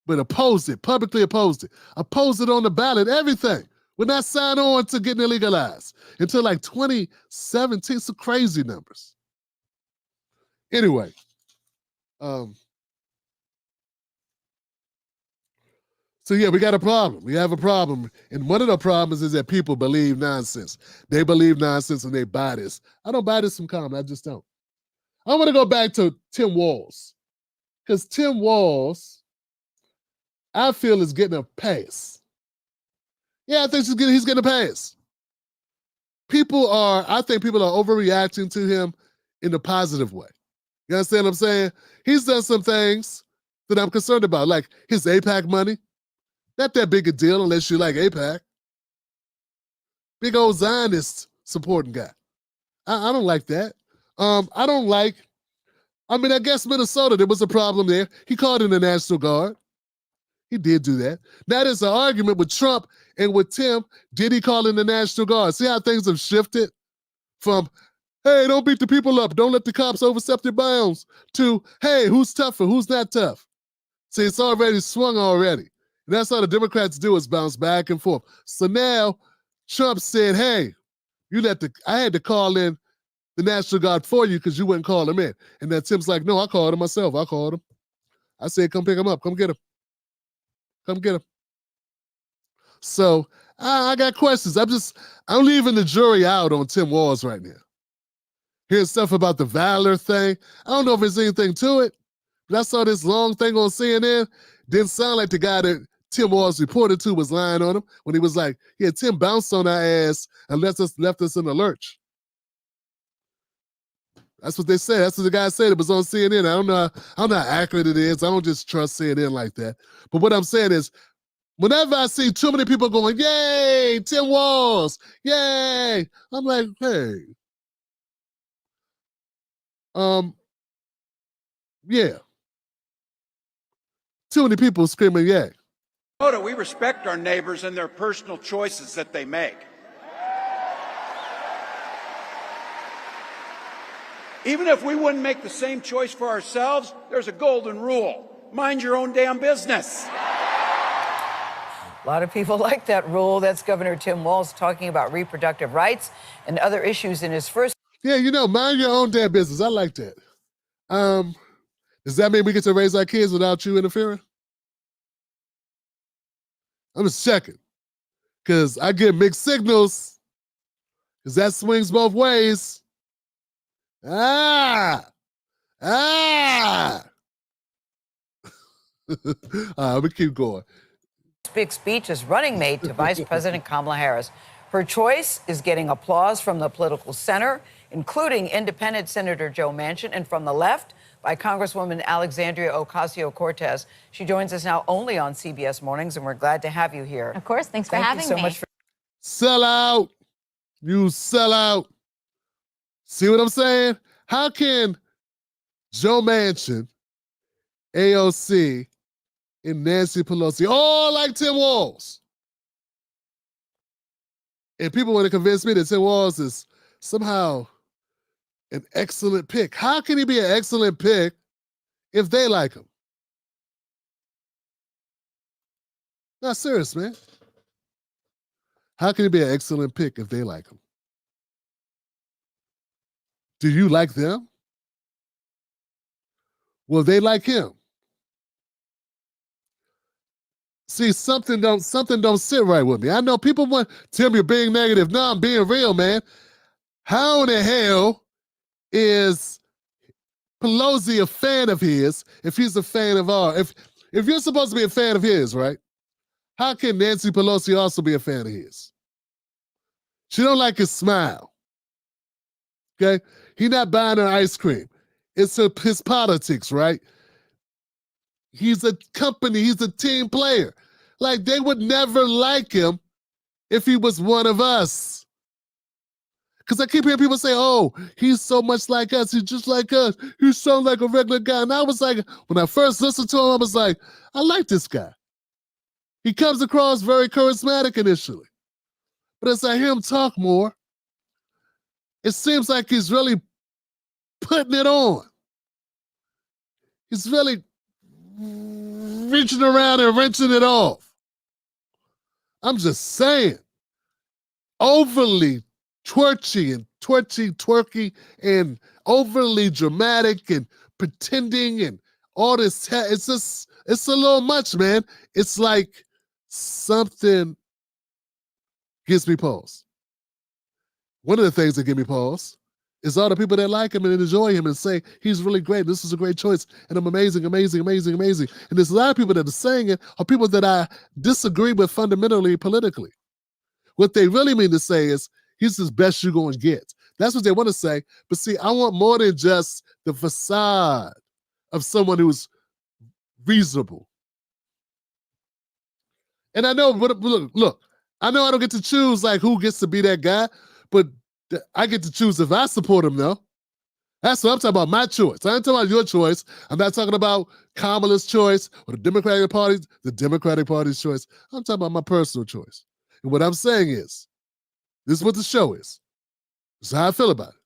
A: But opposed it, publicly opposed it. Opposed it on the ballot, everything. Would not sign on to getting it legalized until like 2017. Some crazy numbers. Anyway, so yeah, we got a problem. We have a problem. And one of the problems is that people believe nonsense. They believe nonsense and they buy this. I don't buy this from Common. I just don't. I want to go back to Tim Walz. Because Tim Walz, I feel, is getting a pass. Yeah, I think he's getting a pass. I think people are overreacting to him in a positive way. You understand what I'm saying? He's done some things that I'm concerned about, like his AIPAC money. Not that big a deal unless you like AIPAC. Big old Zionist supporting guy. I don't like that. I guess Minnesota, there was a problem there. He called in the National Guard. He did do that. Now there's an argument with Trump and with Tim. Did he call in the National Guard? See how things have shifted from, hey, don't beat the people up. Don't let the cops overstep their bounds, to, hey, who's tougher? Who's not tough? See, it's already swung already. And that's how the Democrats do, is bounce back and forth. So now Trump said, hey, I had to call in the National Guard for you because you wouldn't call him in. And then Tim's like, no, I called him myself. I called him. I said, come pick him up. Come get him. Come get him. So I got questions. I'm leaving the jury out on Tim Walz right now. Here's stuff about the Valor thing. I don't know if there's anything to it, but I saw this long thing on CNN. Didn't sound like the guy that Tim Walz reported to was lying on him when he was like, yeah, Tim bounced on our ass and left us in a lurch. That's what they said. That's what the guy said. It was on CNN. I don't know how accurate it is. I don't just trust CNN like that. But what I'm saying is, whenever I see too many people going, yay, Tim Walz, yay, I'm like, hey. Yeah. Too many people screaming, yay.
D: We respect our neighbors and their personal choices that they make. Even if we wouldn't make the same choice for ourselves, there's a golden rule. Mind your own damn business.
E: A lot of people like that rule. That's Governor Tim Walz talking about reproductive rights and other issues in his first.
A: Yeah, mind your own damn business. I like that. Does that mean we get to raise our kids without you interfering? I'm just checking. Because I get mixed signals. Because that swings both ways. I'm gonna keep going.
E: Big speech as running mate to Vice President Kamala Harris. Her choice is getting applause from the political center, including independent Senator Joe Manchin, and from the left by Congresswoman Alexandria Ocasio-Cortez. She joins us now only on CBS Mornings, and we're glad to have you here.
F: Of course. Thanks for having me.
E: Thank you so much.
A: Sell out. You sell out. See what I'm saying? How can Joe Manchin, AOC, and Nancy Pelosi, all like Tim Walz. And people want to convince me that Tim Walz is somehow an excellent pick. How can he be an excellent pick if they like him? Not serious, man. How can he be an excellent pick if they like him? Do you like them? Well, they like him. See, something don't sit right with me. I know people want Tim, you're being negative. No, I'm being real, man. How in the hell is Pelosi a fan of his if he's a fan of ours? If you're supposed to be a fan of his, right? How can Nancy Pelosi also be a fan of his? She don't like his smile. Okay? He not buying her ice cream. It's his politics, right? He's a company. He's a team player. Like, they would never like him if he was one of us. Because I keep hearing people say, oh, he's so much like us. He's just like us. He sounds like a regular guy. And I was like, when I first listened to him, I was like, I like this guy. He comes across very charismatic initially. But as I hear him talk more, it seems like he's really putting it on. He's really reaching around and wrenching it off. I'm just saying, overly twerky, and overly dramatic and pretending and all this. It's a little much, man. It's like something gives me pause. One of the things that give me pause is all the people that like him and enjoy him and say he's really great. This is a great choice, and I'm amazing. And there's a lot of people that are saying it are people that I disagree with fundamentally politically. What they really mean to say is he's the best you're going to get. That's what they want to say. But see, I want more than just the facade of someone who's reasonable. And I know, but look, I know I don't get to choose like who gets to be that guy, but I get to choose if I support him, though. That's what I'm talking about, my choice. I'm not talking about your choice. I'm not talking about Kamala's choice or the Democratic Party's choice. I'm talking about my personal choice. And what I'm saying is, this is what the show is. This is how I feel about it.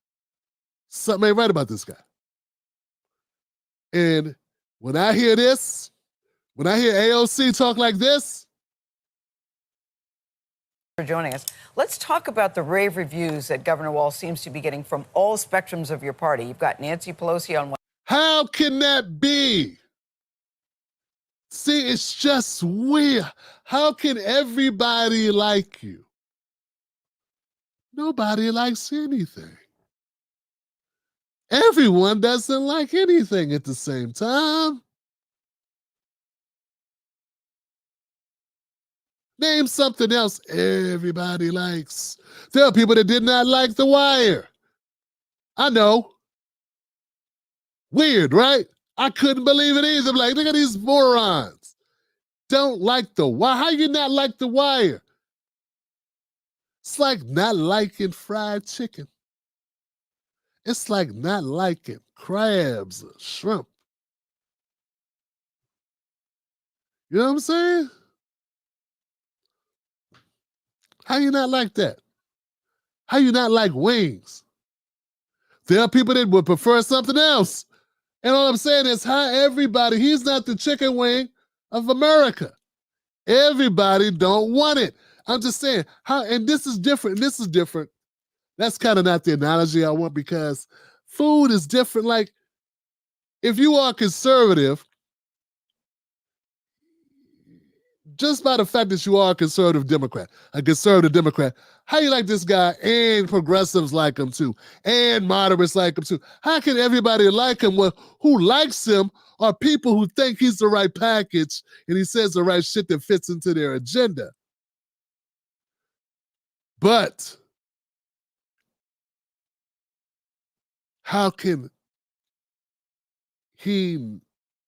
A: Something ain't right about this guy. And when I hear this, when I hear AOC talk like this,
E: for joining us. Let's talk about the rave reviews that Governor Walz seems to be getting from all spectrums of your party. You've got Nancy Pelosi on one.
A: How can that be? See, it's just weird. How can everybody like you? Nobody likes anything. Everyone doesn't like anything at the same time. Name something else everybody likes. There are people that did not like The Wire. I know. Weird, right? I couldn't believe it either. I'm like, look at these morons. Don't like The Wire. How you not like The Wire? It's like not liking fried chicken. It's like not liking crabs or shrimp. You know what I'm saying? How you not like that? How you not like wings? There are people that would prefer something else. And all I'm saying is how everybody, he's not the chicken wing of America. Everybody don't want it. I'm just saying, how, and this is different. That's kind of not the analogy I want because food is different. Like, if you are conservative, just by the fact that you are a conservative Democrat, how you like this guy and progressives like him too, and moderates like him too? How can everybody like him? Well, who likes him are people who think he's the right package and he says the right shit that fits into their agenda. But how can he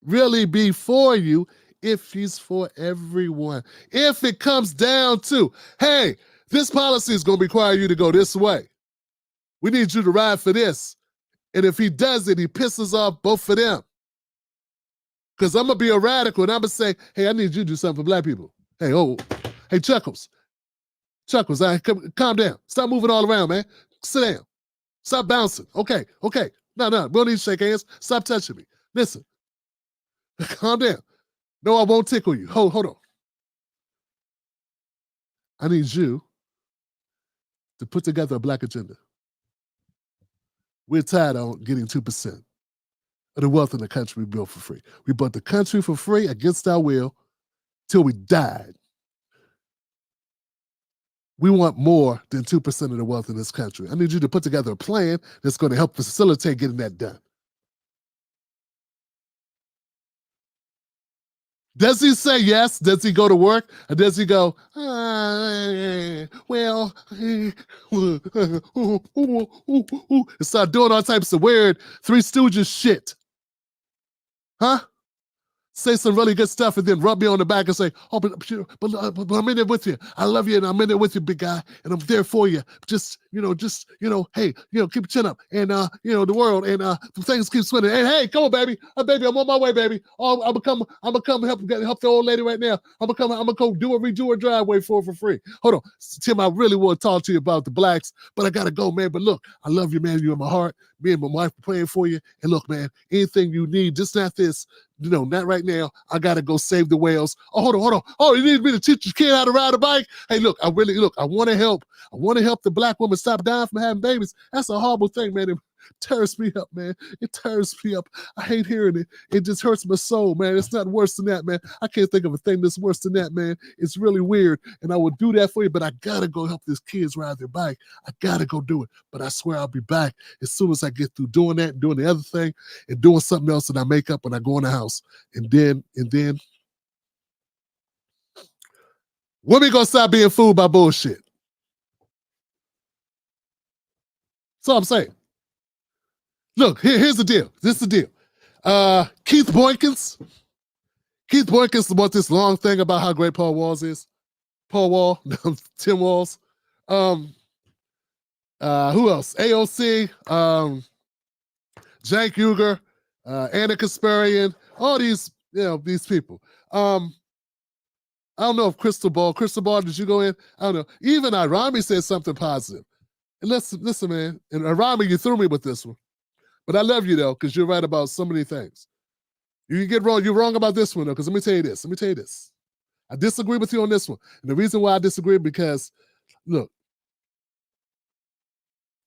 A: really be for you if he's for everyone? If it comes down to, hey, this policy is going to require you to go this way. We need you to ride for this. And if he does it, he pisses off both of them. Because I'm going to be a radical and I'm going to say, hey, I need you to do something for black people. Hey, hey, Chuckles, calm down. Stop moving all around, man. Sit down. Stop bouncing. Okay. No, we don't need to shake hands. Stop touching me. Listen, calm down. No, I won't tickle you. Hold on. I need you to put together a black agenda. We're tired of getting 2% of the wealth in the country we built for free. We built the country for free against our will till we died. We want more than 2% of the wealth in this country. I need you to put together a plan that's going to help facilitate getting that done. Does he say yes? Does he go to work? Or does he go, and start doing all types of weird Three Stooges shit? Huh? Say some really good stuff and then rub me on the back and say, oh, but I'm in there with you. I love you and I'm in there with you, big guy, and I'm there for you. Just, hey, keep your chin up and, the world and things keep spinning. And hey, come on, baby. Baby, I'm on my way, baby. Oh, I'm gonna come help the old lady right now. I'm gonna go redo her driveway for free. Hold on, Tim, I really want to talk to you about the blacks, but I gotta go, man. But look, I love you, man. You're in my heart. Me and my wife are praying for you. And look, man, anything you need, just not this. Not right now. I gotta go save the whales. Oh, hold on. Oh, you need me to teach your kid how to ride a bike? Hey, look, I want to help. I want to help the black woman stop dying from having babies. That's a horrible thing, man. It tears me up, man. It tears me up. I hate hearing it. It just hurts my soul, man. It's not worse than that, man. I can't think of a thing that's worse than that, man. It's really weird. And I will do that for you, but I gotta go help these kids ride their bike. I gotta go do it. But I swear I'll be back as soon as I get through doing that and doing the other thing and doing something else that I make up when I go in the house. And then when we gonna stop being fooled by bullshit? That's all I'm saying. Look, here's the deal. This is the deal. Keith Boykins wrote this long thing about how great Paul Walz is. Paul Wall, Tim Walz. Who else? AOC, Cenk Uygur, Anna Kasparian, all these people. I don't know if Crystal Ball, did you go in? I don't know. Even Irami said something positive. And listen, man. And Irami, you threw me with this one. But I love you, though, because you're right about so many things. You can get wrong. You're wrong about this one, though, because let me tell you this. I disagree with you on this one. And the reason why I disagree is because, look,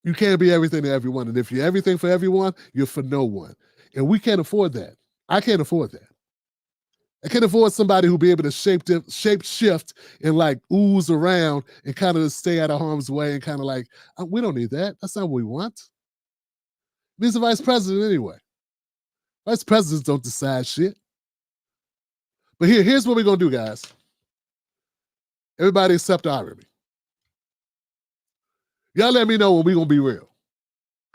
A: you can't be everything to everyone. And if you're everything for everyone, you're for no one. And we can't afford that. I can't afford that. I can't afford somebody who'll be able to shape shift and like ooze around and kind of stay out of harm's way and kind of like, we don't need that. That's not what we want. He's the vice president anyway. Vice presidents don't decide shit. But here's what we're going to do, guys. Everybody except Irony. Y'all let me know when we're going to be real.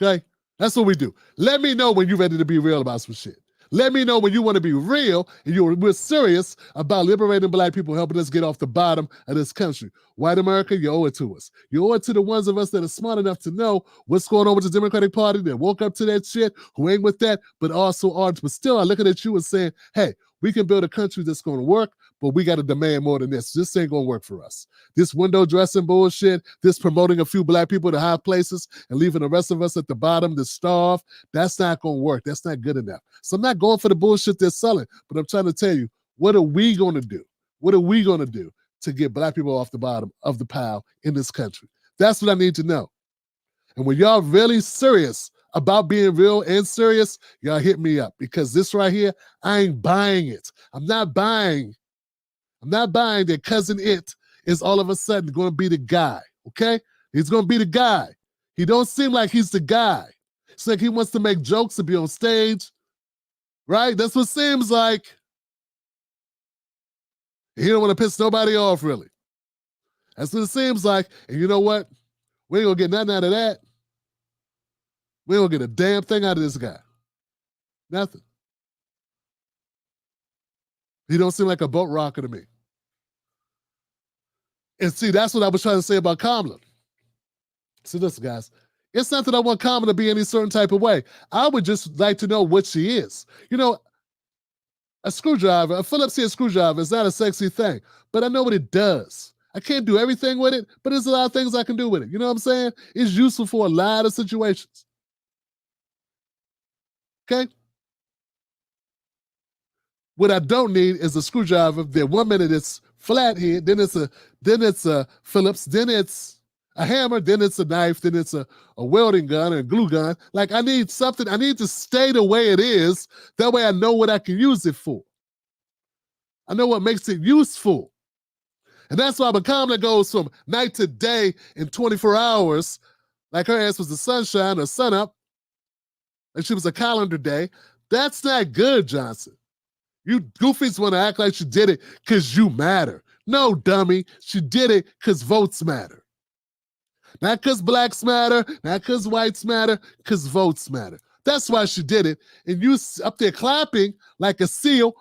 A: Okay? That's what we do. Let me know when you're ready to be real about some shit. Let me know when you want to be real and we're serious about liberating black people, helping us get off the bottom of this country. White America, you owe it to us. You owe it to the ones of us that are smart enough to know what's going on with the Democratic Party, that woke up to that shit, who ain't with that, but also aren't. But still are looking at you and saying, hey, we can build a country that's going to work, but we got to demand more than this. This ain't going to work for us. This window dressing bullshit, this promoting a few black people to high places and leaving the rest of us at the bottom to starve, that's not going to work. That's not good enough. So I'm not going for the bullshit they're selling, but I'm trying to tell you, what are we going to do? What are we going to do to get black people off the bottom of the pile in this country? That's what I need to know. And when y'all really serious about being real and serious, y'all hit me up, because this right here, I ain't buying it. I'm not buying that Cousin It is all of a sudden going to be the guy, okay? He's going to be the guy. He don't seem like he's the guy. It's like he wants to make jokes and be on stage, right? That's what it seems like. He don't want to piss nobody off, really. That's what it seems like. And you know what? We ain't going to get nothing out of that. We don't get a damn thing out of this guy. Nothing. He don't seem like a boat rocker to me. And see, that's what I was trying to say about Kamala. See, listen, guys, It's not that I want Kamala to be any certain type of way. I would just like to know what she is. You know, a screwdriver, a Phillips head screwdriver is not a sexy thing, but I know what it does. I can't do everything with it, but there's a lot of things I can do with it. You know what I'm saying? It's useful for a lot of situations. Okay? What I don't need is a screwdriver that 1 minute it's flathead, then it's a Phillips, then it's a hammer, then it's a knife, then it's a welding gun or a glue gun. Like I need something, I need to stay the way it is. That way I know what I can use it for. I know what makes it useful. And that's why Kamala goes from night to day in 24 hours, like her ass was the sunshine or sun up, and she was a calendar day. That's not good, Johnson. You goofies want to act like she did it because you matter. No, dummy. She did it because votes matter. Not because blacks matter, not because whites matter, because votes matter. That's why she did it. And you up there clapping like a seal.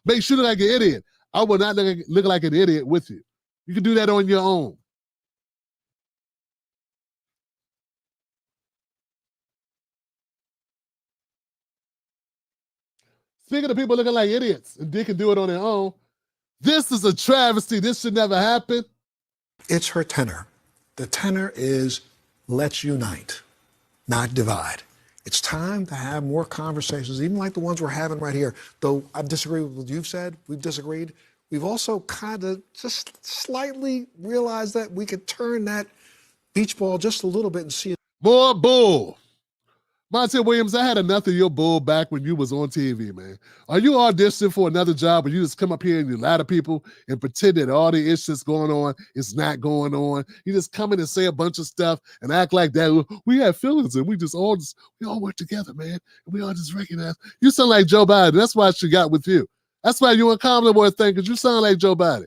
A: Make sure you look like an idiot. I will not look like an idiot with you. You can do that on your own. Speaking of people looking like idiots, and they can do it on their own, this is a travesty. This should never happen.
F: It's her tenor. The tenor is let's unite, not divide. It's time to have more conversations, even like the ones we're having right here. Though I disagree with what you've said, we've disagreed. We've also kind of just slightly realized that we could turn that beach ball just a little bit and see it.
A: More bull. Montel Williams, I had enough of your bull back when you was on TV, man. Are you auditioning for another job where you just come up here and you lie to people and pretend that all the issues going on is not going on? You just come in and say a bunch of stuff and act like that. We have feelings and we all work together, man. And we all just recognize. You sound like Joe Biden. That's why she got with you. That's why you and Kamala were a thing, because you sound like Joe Biden.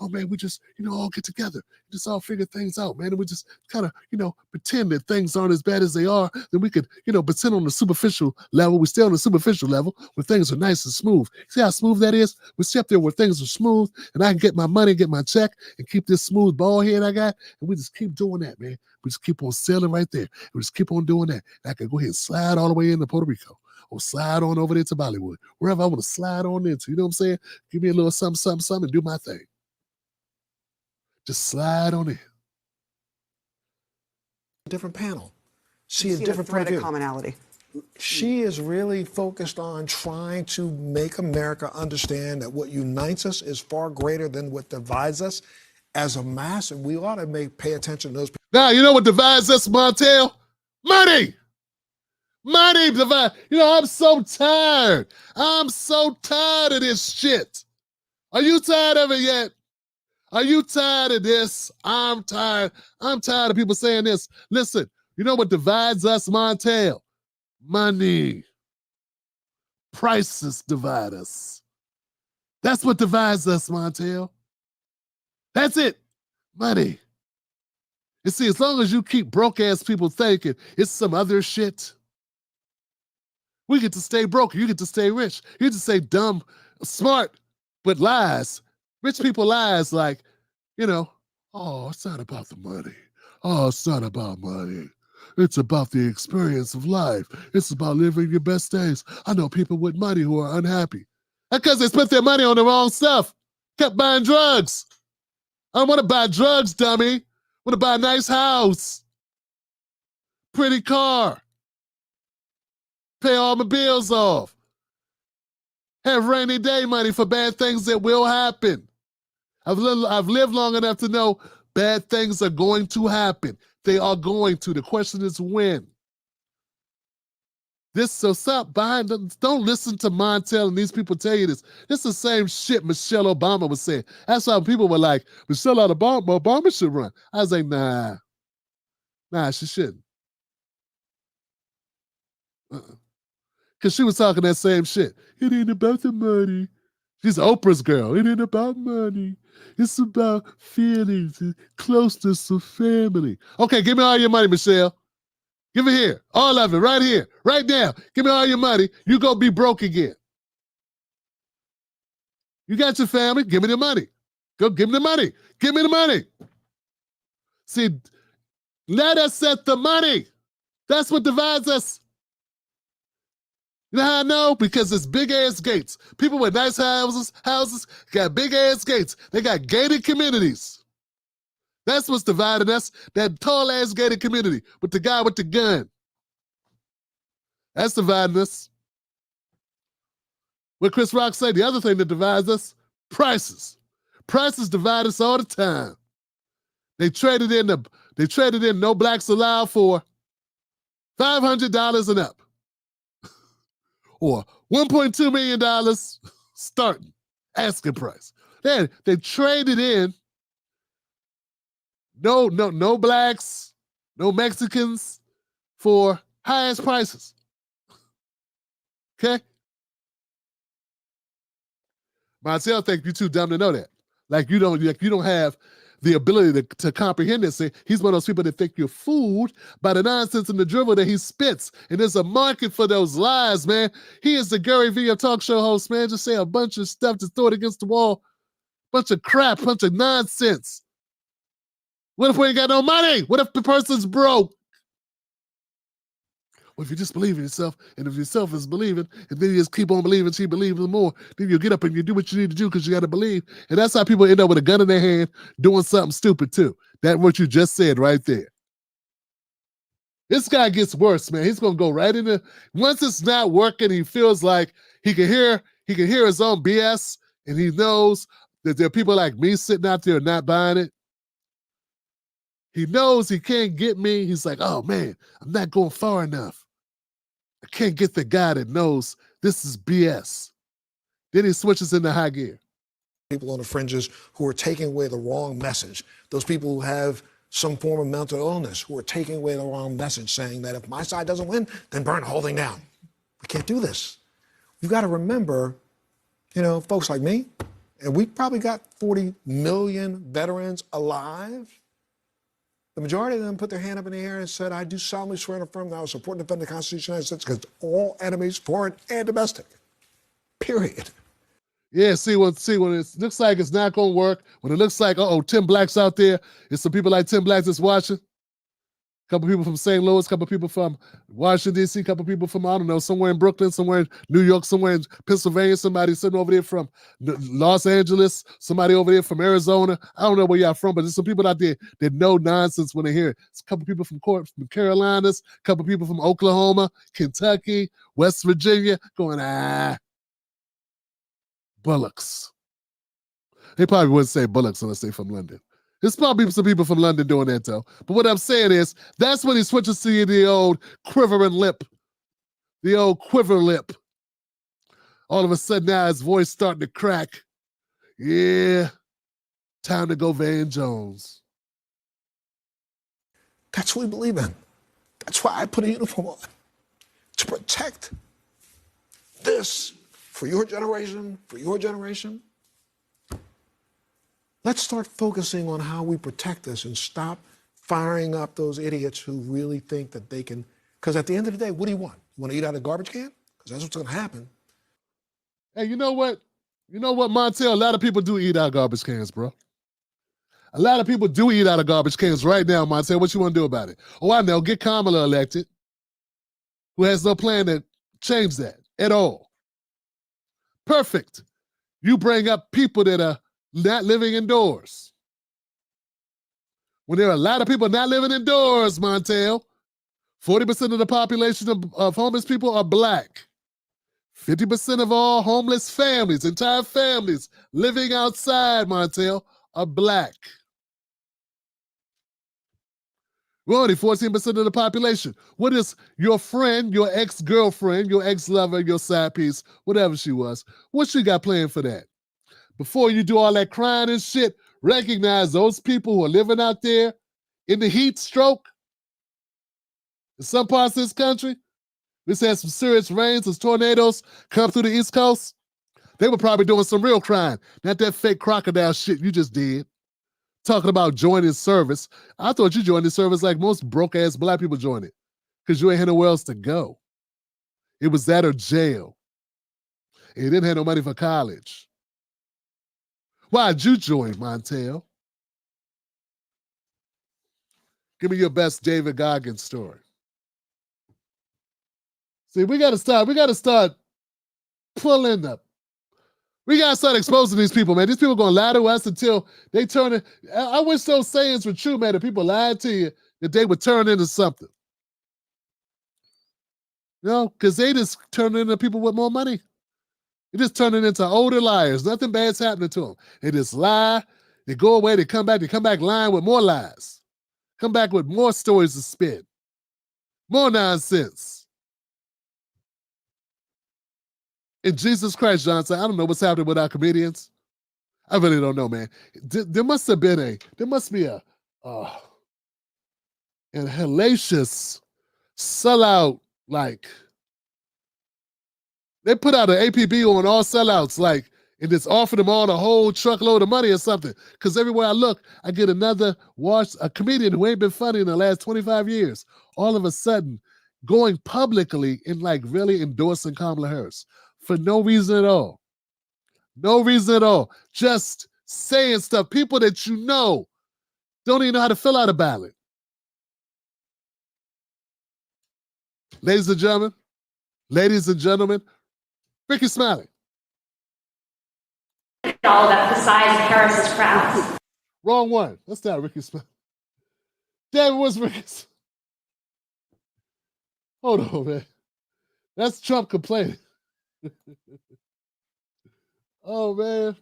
A: Oh, man, we just, all get together. Just all figure things out, man. And we just kind of, pretend that things aren't as bad as they are. Then we could, pretend on the superficial level. We stay on the superficial level where things are nice and smooth. See how smooth that is? We stay up there where things are smooth and I can get my money, get my check, and keep this smooth ball head I got. And we just keep doing that, man. We just keep on sailing right there. We just keep on doing that. And I can go ahead and slide all the way into Puerto Rico. Or slide on over there to Bollywood. Wherever I want to slide on into. You know what I'm saying? Give me a little something, something, something, and do my thing. Just slide on in.
F: Different panel. See a different point of view.
G: Commonality.
F: She is really focused on trying to make America understand that what unites us is far greater than what divides us. As a mass, and we ought to pay attention to those people.
A: Now, you know what divides us, Montel? Money! Money divide. I'm so tired. I'm so tired of this shit. Are you tired of it yet? Are you tired of this? I'm tired. I'm tired of people saying this. Listen, you know what divides us, Montel? Money. Prices divide us. That's what divides us, Montel. That's it. Money. You see, as long as you keep broke-ass people thinking it's some other shit, we get to stay broke. You get to stay rich. You get to say dumb, smart, but lies. Rich people lies like, oh, it's not about the money. Oh, it's not about money. It's about the experience of life. It's about living your best days. I know people with money who are unhappy. That's because they spent their money on the wrong stuff. Kept buying drugs. I don't want to buy drugs, dummy. I want to buy a nice house. Pretty car. Pay all my bills off. Have rainy day money for bad things that will happen. I've lived long enough to know bad things are going to happen. They are going to. The question is when. So stop buying. Don't listen to Montel and these people tell you this. This is the same shit Michelle Obama was saying. That's why people were like, Michelle Obama should run. I was like, nah, she shouldn't. Because she was talking that same shit. It ain't about the money. She's Oprah's girl. It ain't about money. It's about feelings and closeness of family. Okay, give me all your money, Michelle. Give it here. All of it, right here, right now. Give me all your money. You go be broke again. You got your family. Give me the money. Go give me the money. Give me the money. See, Let us set the money. That's what divides us. You know how I know? Because it's big ass gates. People with nice houses got big ass gates. They got gated communities. That's what's dividing us. That tall ass gated community with the guy with the gun. That's dividing us. What Chris Rock said, the other thing that divides us, prices. Prices divide us all the time. They traded in no blacks allowed for $500 and up. Or $1.2 million starting, asking price. They traded in no blacks, no Mexicans for highest prices. Okay? Montel think you're too dumb to know that. Like you don't have the ability to comprehend this. He's one of those people that think you're fooled by the nonsense and the drivel that he spits. And there's a market for those lies, man. He is the Gary Vee of talk show host, man. Just say a bunch of stuff, just throw it against the wall. Bunch of crap, bunch of nonsense. What if we ain't got no money? What if the person's broke? Well, if you just believe in yourself, and if yourself is believing, and then you just keep on believing, she believes more, then you get up and you do what you need to do because you got to believe. And that's how people end up with a gun in their hand doing something stupid too. That's what you just said right there. This guy gets worse, man. He's going to go right into, once it's not working, he feels like he can hear his own BS, and he knows that there are people like me sitting out there not buying it. He knows he can't get me. He's like, oh man, I'm not going far enough. I can't get the guy that knows this is BS. Then he switches into high gear.
F: People on the fringes who are taking away the wrong message. Those people who have some form of mental illness who are taking away the wrong message, saying that if my side doesn't win, then burn the whole thing down. We can't do this. We've got to remember, folks like me, and we probably got 40 million veterans alive. The majority of them put their hand up in the air and said, I do solemnly swear and affirm that I will support and defend the Constitution of the United States against all enemies, foreign and domestic. Period.
A: Yeah, see when it looks like it's not going to work, when it looks like, Tim Black's out there, it's some people like Tim Black that's watching. A couple people from St. Louis, a couple people from Washington, D.C., a couple people from, I don't know, somewhere in Brooklyn, somewhere in New York, somewhere in Pennsylvania, somebody sitting over there from Los Angeles, somebody over there from Arizona. I don't know where y'all from, but there's some people out there that know nonsense when they hear it. It's a couple people from Carolinas, a couple people from Oklahoma, Kentucky, West Virginia, going, bullocks. They probably wouldn't say bullocks unless they're from London. There's probably some people from London doing that, though. But what I'm saying is, that's when he switches to the old quivering lip. The old quiver lip. All of a sudden now his voice starting to crack. Yeah, time to go Van Jones.
F: That's what we believe in. That's why I put a uniform on. To protect this for your generation, Let's start focusing on how we protect this and stop firing up those idiots who really think that they can. Because at the end of the day, what do you want? You want to eat out of a garbage can? Because that's what's going to happen.
A: Hey, you know what? Montel? A lot of people do eat out of garbage cans, bro. A lot of people do eat out of garbage cans right now, Montel. What you want to do about it? Oh, I know. Get Kamala elected, who has no plan to change that at all. Perfect. You bring up people that are not living indoors. When there are a lot of people not living indoors, Montel, 40% of the population of homeless people are black. 50% of all homeless families, entire families living outside, Montel, are black. We're only 14% of the population. What is your friend, your ex-girlfriend, your ex-lover, your side piece, whatever she was, what she got planned for that? Before you do all that crying and shit, recognize those people who are living out there in the heat stroke. In some parts of this country, this had some serious rains, some tornadoes come through the East Coast. They were probably doing some real crying, not that fake crocodile shit you just did. Talking about joining service. I thought you joined the service like most broke-ass black people join it, because you ain't had nowhere else to go. It was that or jail. And you didn't have no money for college. Why'd you join, Montel? Give me your best David Goggins story. See, we got to start pulling up. We got to start exposing these people, man. These people going to lie to us until they turn it. I wish those sayings were true, man. That people lied to you, that they would turn into something. You know, because they just turn into people with more money. They just turn it into older liars. Nothing bad's happening to them. They just lie. They go away. They come back lying with more lies. Come back with more stories to spin. More nonsense. In Jesus Christ, Johnson, I don't know what's happening with our comedians. I really don't know, man. There must be a an hellacious sellout, like, they put out an APB on all sellouts, like, and it's offering them all a whole truckload of money or something. Because everywhere I look, I get a comedian who ain't been funny in the last 25 years, all of a sudden going publicly and like really endorsing Kamala Harris for no reason at all. No reason at all. Just saying stuff. People that you know don't even know how to fill out a ballot. Ladies and gentlemen, Ricky Smiley.
G: All that besides Harris's crowd.
A: Wrong one. That's not Ricky Smiley. Damn, it was Ricky. Hold on, man. That's Trump complaining. Oh, man.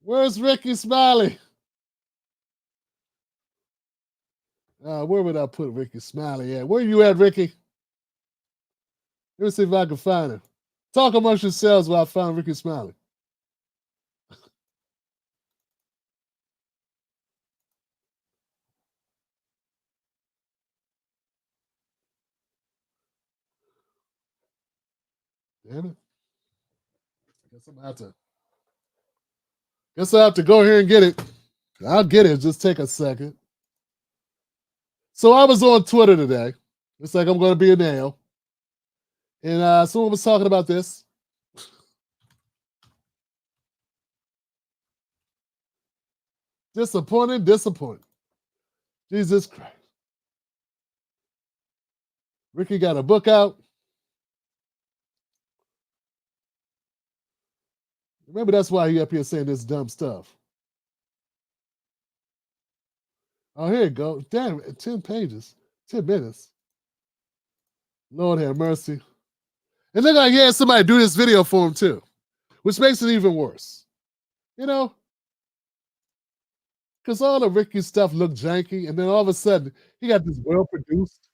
A: Where's Ricky Smiley? Where would I put Ricky Smiley at? Where you at, Ricky? Let me see if I can find him. Talk amongst yourselves while I find Ricky Smiley. Damn it. Guess I have to go here and get it. I'll get it. Just take a second. So I was on Twitter today. It's like I'm going to be a nail. And someone was talking about this. Disappointing. Jesus Christ. Ricky got a book out. Remember, that's why he up here saying this dumb stuff. Oh, here you go. Damn, 10 pages, 10 minutes. Lord have mercy. And look like he had somebody do this video for him too, which makes it even worse. You know? Because all of Ricky's stuff looked janky, and then all of a sudden, he got this well-produced.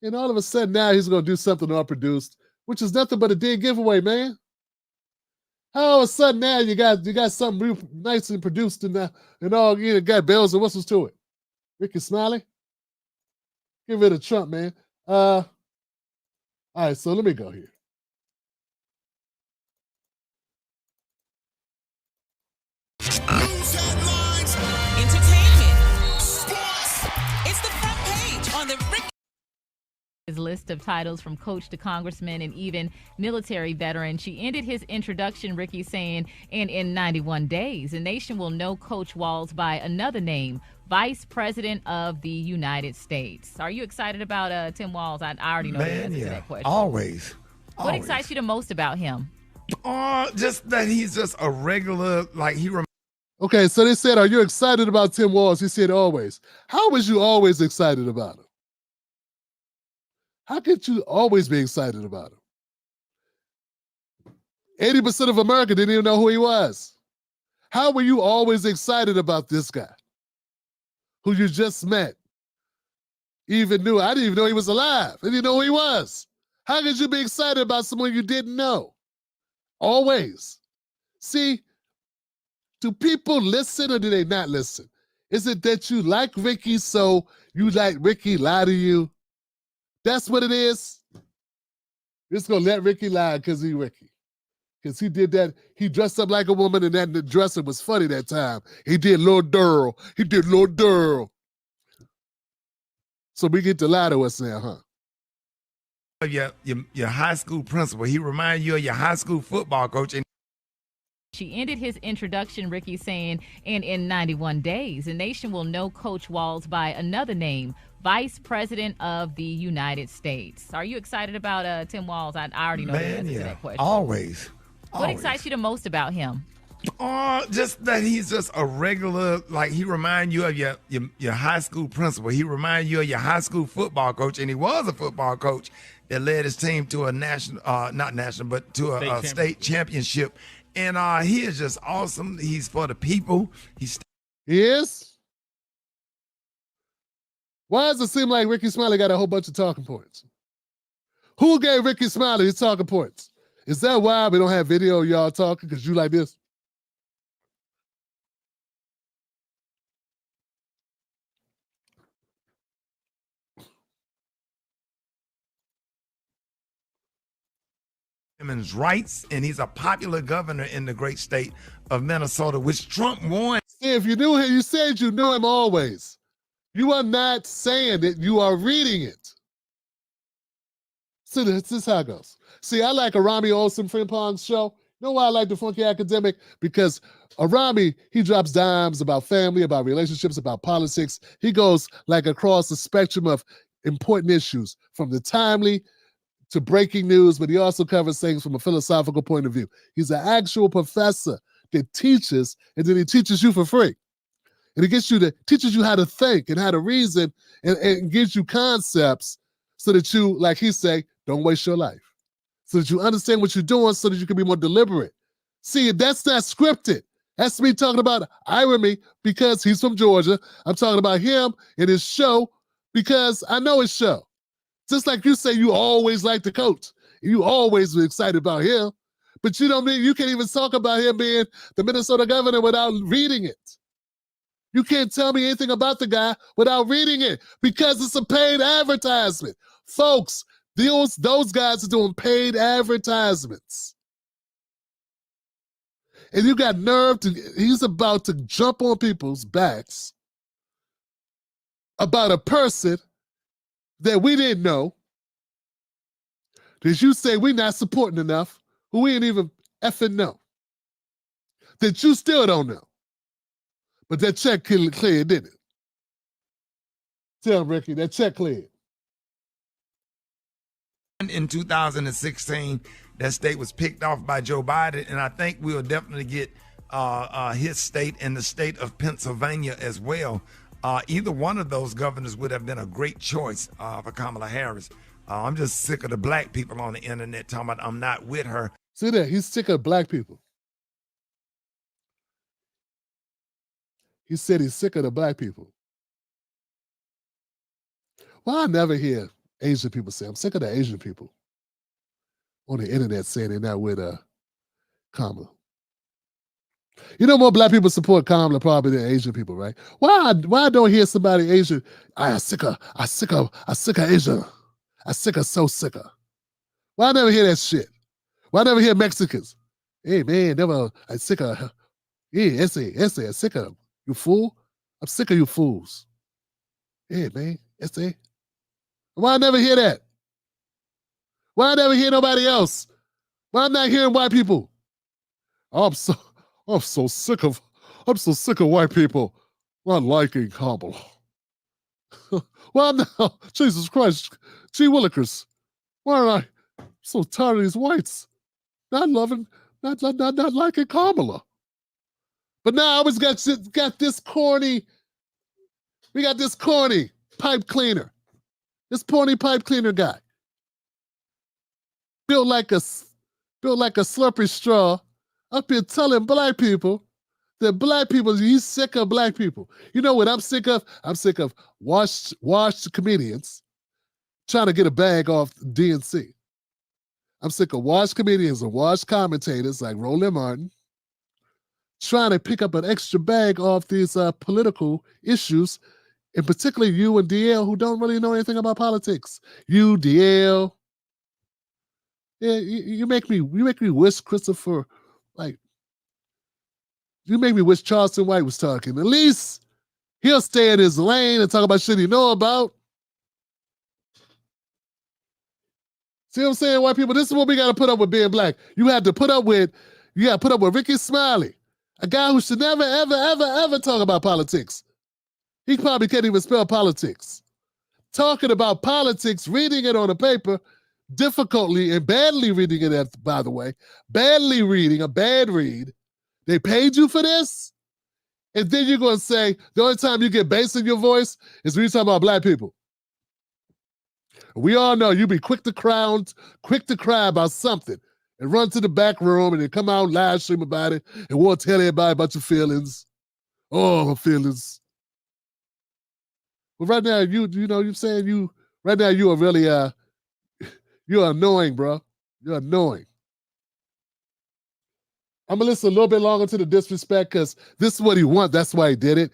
A: And all of a sudden now he's going to do something all-produced, which is nothing but a dead giveaway, man. How all of a sudden now you got something real nice and produced and all, you know, got bells and whistles to it. Ricky Smiley, get rid of Trump, man. All right, so let me go here.
H: News headlines, entertainment, sports. It's the front page on the Ricky.
I: His list of titles from coach to congressman and even military veteran. She ended his introduction, Ricky, saying, and in 91 days, the nation will know Coach Walz by another name, Vice President of the United States. Are you excited about Tim Walz? I already know the answer to that question.
J: Always.
I: What excites you the most about him?
J: Just that he's just a regular, like he.
A: Okay, so they said, are you excited about Tim Walz? He said, always. How was you always excited about him? How could you always be excited about him? 80% of America didn't even know who he was. How were you always excited about this guy who you just met? Even knew. I didn't even know he was alive. I didn't know who he was. How could you be excited about someone you didn't know? Always. See, do people listen or do they not listen? Is it that you like Ricky, so you like Ricky lie to you? That's what it is. You're just gonna let Ricky lie because he's Ricky. Because he did that. He dressed up like a woman, and that dressing was funny that time. He did Lord Durrell. So we get to lie to us now, huh?
J: Your high school principal, he remind you of your high school football coach. And
I: She ended his introduction, Ricky, saying, and in 91 days, the nation will know Coach Walz by another name, Vice President of the United States. Are you excited about Tim Walz? I already know the answer to that question.
J: Always.
I: What excites you the most about him?
J: Just that he's just a regular, like he reminds you of your high school principal. He reminds you of your high school football coach, and he was a football coach that led his team to a national, not national, but to a state championship. And he is just awesome. He's for the people.
A: He is? Why does it seem like Ricky Smiley got a whole bunch of talking points? Who gave Ricky Smiley his talking points? Is that why we don't have video of y'all talking? Because you like this?
J: Women's rights, and he's a popular governor in the great state of Minnesota, which Trump won.
A: See, if you knew him, you said you knew him always. You are not saying it, you are reading it. So this is how it goes. See, I like Arami Olsen Frimpong's show. You know why I like the Funky Academic? Because Arami, he drops dimes about family, about relationships, about politics. He goes like across the spectrum of important issues, from the timely to breaking news, but he also covers things from a philosophical point of view. He's an actual professor that teaches, and then he teaches you for free. And he teaches you how to think and how to reason, and gives you concepts so that you, like he say, don't waste your life. So that you understand what you're doing, so that you can be more deliberate. See, that's not scripted. That's me talking about irony because he's from Georgia. I'm talking about him and his show because I know his show. Just like you say, you always like the coach. You always were excited about him. But you don't mean you can't even talk about him being the Minnesota governor without reading it. You can't tell me anything about the guy without reading it because it's a paid advertisement. Folks, those guys are doing paid advertisements. And you got nerve he's about to jump on people's backs about a person that we didn't know, that you say we're not supporting enough, who we ain't even effing know, that you still don't know. But that check cleared, didn't it? Tell him, Ricky, that check cleared.
J: In 2016, that state was picked off by Joe Biden, and I think we'll definitely get his state and the state of Pennsylvania as well. Either one of those governors would have been a great choice for Kamala Harris. I'm just sick of the black people on the internet talking about I'm not with her.
A: See that? He's sick of black people. He said he's sick of the black people. Well, I never hear Asian people say, I'm sick of the Asian people on the internet saying they're not with Kamala. You know, more black people support Kamala probably than Asian people, right? Why I don't hear somebody Asian, I sick of Asian. I so sick of. Why I never hear that shit? Why I never hear Mexicans? Hey man, I sick of, yeah, I sick of them. You fool? I'm sick of you fools. Yeah, man, why I never hear that? Why I never hear nobody else? Why I'm not hearing white people? I'm so sick of white people not liking Kamala. Well, no, Jesus Christ, gee willikers, why am I so tired of these whites not liking Kamala? But now I always got this corny. We got this corny pipe cleaner, this corny pipe cleaner guy, built like a slurpy straw, up here telling black people that black people, he's sick of black people. You know what I'm sick of? I'm sick of washed comedians trying to get a bag off DNC. I'm sick of washed comedians and washed commentators like Roland Martin trying to pick up an extra bag off these political issues, and particularly you and DL, who don't really know anything about politics. You, DL, yeah, you make me wish Christopher, like, you make me wish Charleston White was talking. At least he'll stay in his lane and talk about shit he know about. See what I'm saying, white people? This is what we got to put up with being black. You have to put up with You got to put up with Ricky Smiley, a guy who should never, ever, ever, ever talk about politics. He probably can't even spell politics. Talking about politics, reading it on a paper, difficultly and badly reading it, by the way, badly reading, a bad read. They paid you for this? And then you're going to say, the only time you get bass in your voice is when you're talking about black people. We all know you be quick to cry about something and run to the back room and then come out and live stream about it and won't tell everybody about your feelings. Oh, my feelings. But right now, you're saying right now you are really, you're annoying, bro. You're annoying. I'm going to listen a little bit longer to the disrespect because this is what he wants. That's why he did it.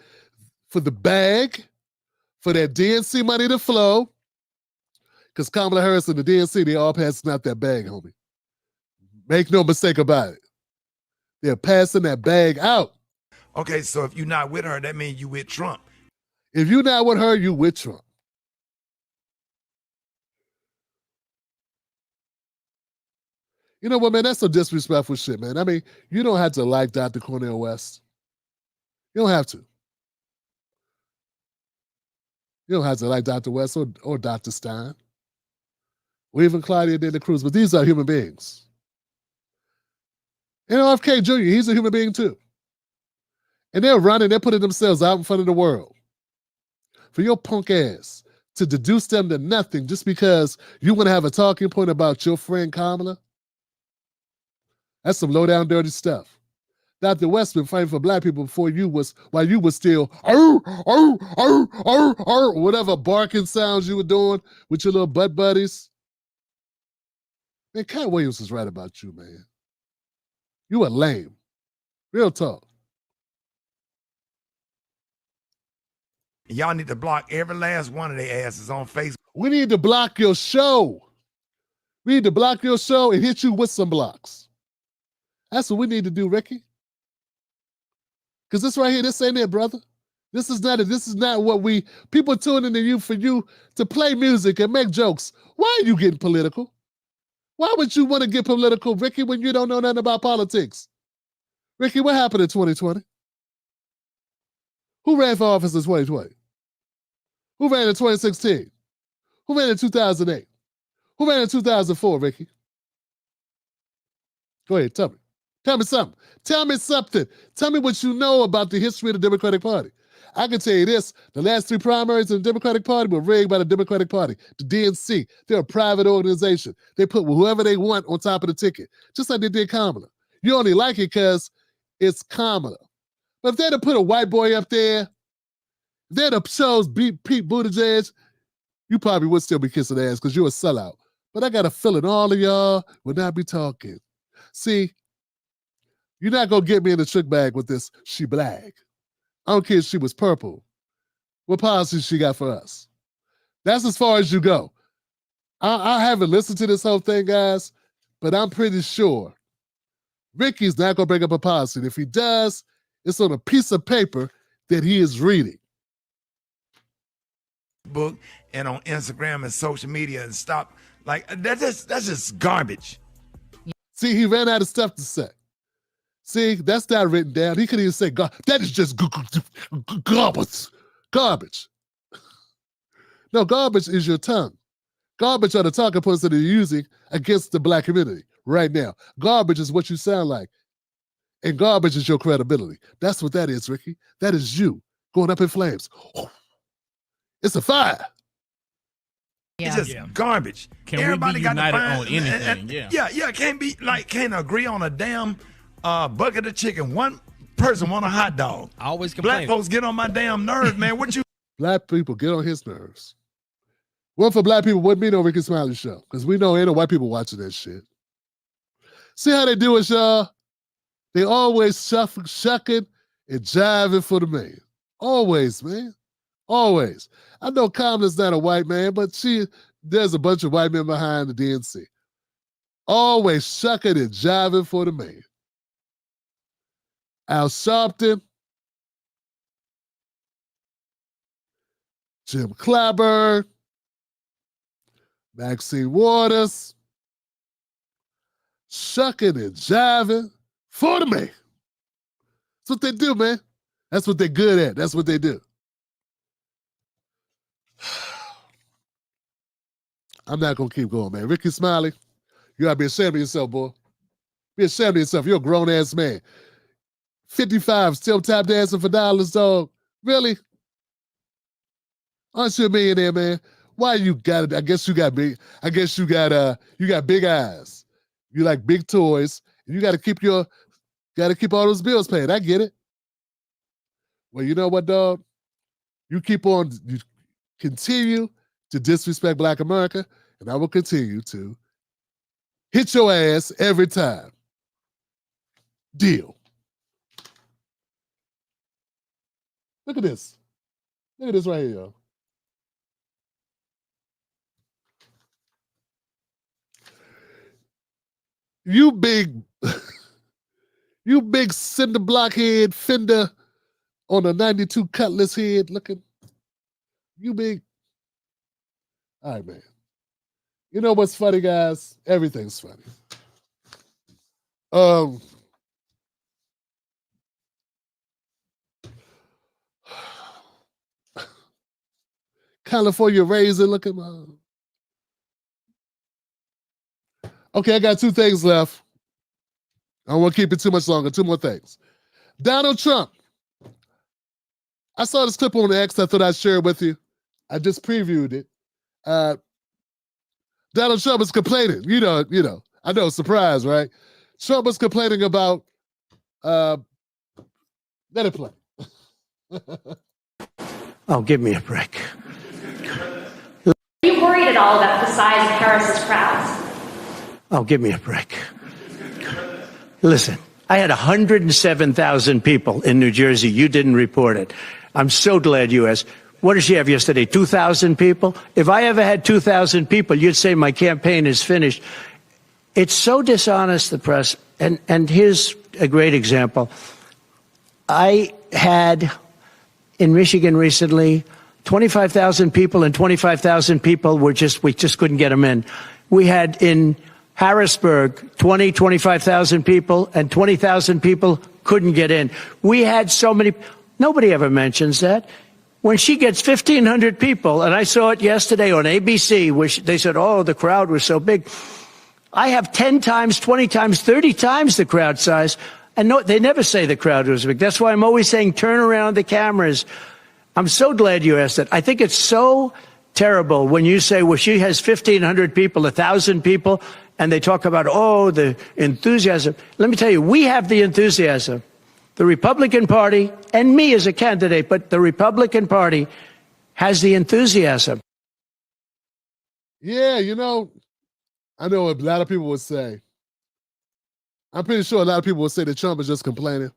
A: For the bag, for that DNC money to flow, because Kamala Harris and the DNC, they all passing out that bag, homie. Make no mistake about it. They're passing that bag out.
J: Okay, so if you're not with her, that means you with Trump.
A: If you're not with her, you with Trump. You know what, man? That's some disrespectful shit, man. I mean, you don't have to like Dr. Cornel West. You don't have to. You don't have to like Dr. West or Dr. Stein. Or even Claudia de la Cruz, but these are human beings. And RFK Jr., he's a human being too. And they're putting themselves out in front of the world. For your punk ass to deduce them to nothing just because you want to have a talking point about your friend Kamala, that's some low down dirty stuff. Dr. West been fighting for black people while you was still whatever barking sounds you were doing with your little butt buddies. Man, Cat Williams was right about you, man. You are lame. Real talk.
J: Y'all need to block every last one of their asses on Facebook.
A: We need to block your show. We need to block your show and hit you with some blocks. That's what we need to do, Ricky. Because this right here, this ain't it, brother. This is not what people tuning to you for you to play music and make jokes. Why are you getting political? Why would you want to get political, Ricky, when you don't know nothing about politics? Ricky, what happened in 2020? Who ran for office in 2020? Who ran in 2016? Who ran in 2008? Who ran in 2004, Ricky? Go ahead, tell me. Tell me something. Tell me something. Tell me what you know about the history of the Democratic Party. I can tell you this, the last 3 primaries in the Democratic Party were rigged by the Democratic Party, the DNC. They're a private organization. They put whoever they want on top of the ticket, just like they did Kamala. You only like it because it's Kamala. But if they'd have put a white boy up there, if they'd have chose Pete Buttigieg, you probably would still be kissing ass because you're a sellout. But I got a feeling all of y'all would not be talking. See, you're not going to get me in the trick bag with this, she black. I don't care if she was purple. What policies she got for us? That's as far as you go. I haven't listened to this whole thing, guys, but I'm pretty sure Ricky's not going to bring up a policy. And if he does, it's on a piece of paper that he is reading.
J: Book and on Instagram and social media and stop. Like, that's just garbage.
A: See, he ran out of stuff to say. See, that's not written down. He couldn't even say God. That is just garbage. Garbage. No, garbage is your tongue. Garbage are the talking points that you're using against the black community right now. Garbage is what you sound like. And garbage is your credibility. That's what that is, Ricky. That is you going up in flames. It's a fire.
J: It's just garbage.
K: Can
J: Everybody
K: we be
J: got
K: united
J: to find,
K: on anything?
J: Can't agree on a damn bucket of chicken. One person want a hot dog.
K: I always complain.
J: Black folks get on my damn nerves, man. What you?
A: Black people get on his nerves. One for black people wouldn't be no Ricky Smiley show because we know ain't no white people watching that shit. See how they do it, y'all? They always shucking and jiving for the man. Always, man. Always. I know Kamala's not a white man, but there's a bunch of white men behind the DNC. Always shucking and jiving for the man. Al Sharpton, Jim Clyburn, Maxine Waters, shucking and jiving for the man. That's what they do, man. That's what they're good at. That's what they do. I'm not going to keep going, man. Ricky Smiley, you got to be ashamed of yourself, boy. Be ashamed of yourself. You're a grown-ass man. 55, still tap dancing for dollars, dog. Really? Aren't you a millionaire, man? Why you got it? I guess you got big. I guess you got big eyes. You like big toys, and you got to keep all those bills paid. I get it. Well, you know what, dog? You continue to disrespect Black America, and I will continue to hit your ass every time. Deal. Look at this. Look at this right here, y'all. You big cinder block head fender on a 92 Cutlass head looking. You big. All right, man. You know what's funny, guys? Everything's funny. California raisin looking. Okay, I got two things left. I don't want to keep it too much longer. Two more things. Donald Trump. I saw this clip on X. I thought I'd share it with you. I just previewed it. Donald Trump is complaining. You know. I know, surprise, right? Trump was complaining about. Let it play.
K: Oh, give me a break.
G: Are you worried at all about the size of Harris's crowds?
K: Oh, give me a break. Listen, I had 107,000 people in New Jersey. You didn't report it. I'm so glad you asked. What did she have yesterday? 2,000 people? If I ever had 2,000 people, you'd say my campaign is finished. It's so dishonest, the press. And here's a great example. I had in Michigan recently 25,000 people, and 25,000 people we just couldn't get them in. We had in Harrisburg 25,000 people, and 20,000 people couldn't get in. We had so many. Nobody ever mentions that. When she gets 1,500 people, and I saw it yesterday on ABC, which they said, oh, the crowd was so big. I have 10 times, 20 times, 30 times the crowd size. And no, they never say the crowd was big. That's why I'm always saying turn around the cameras. I'm so glad you asked that. I think it's so terrible when you say, well, she has 1,500 people, 1,000 people, and they talk about, oh, the enthusiasm. Let me tell you, we have the enthusiasm. The Republican Party, and me as a candidate, but the Republican Party has the enthusiasm.
A: Yeah, I know a lot of people would say, I'm pretty sure a lot of people would say that Trump is just complaining,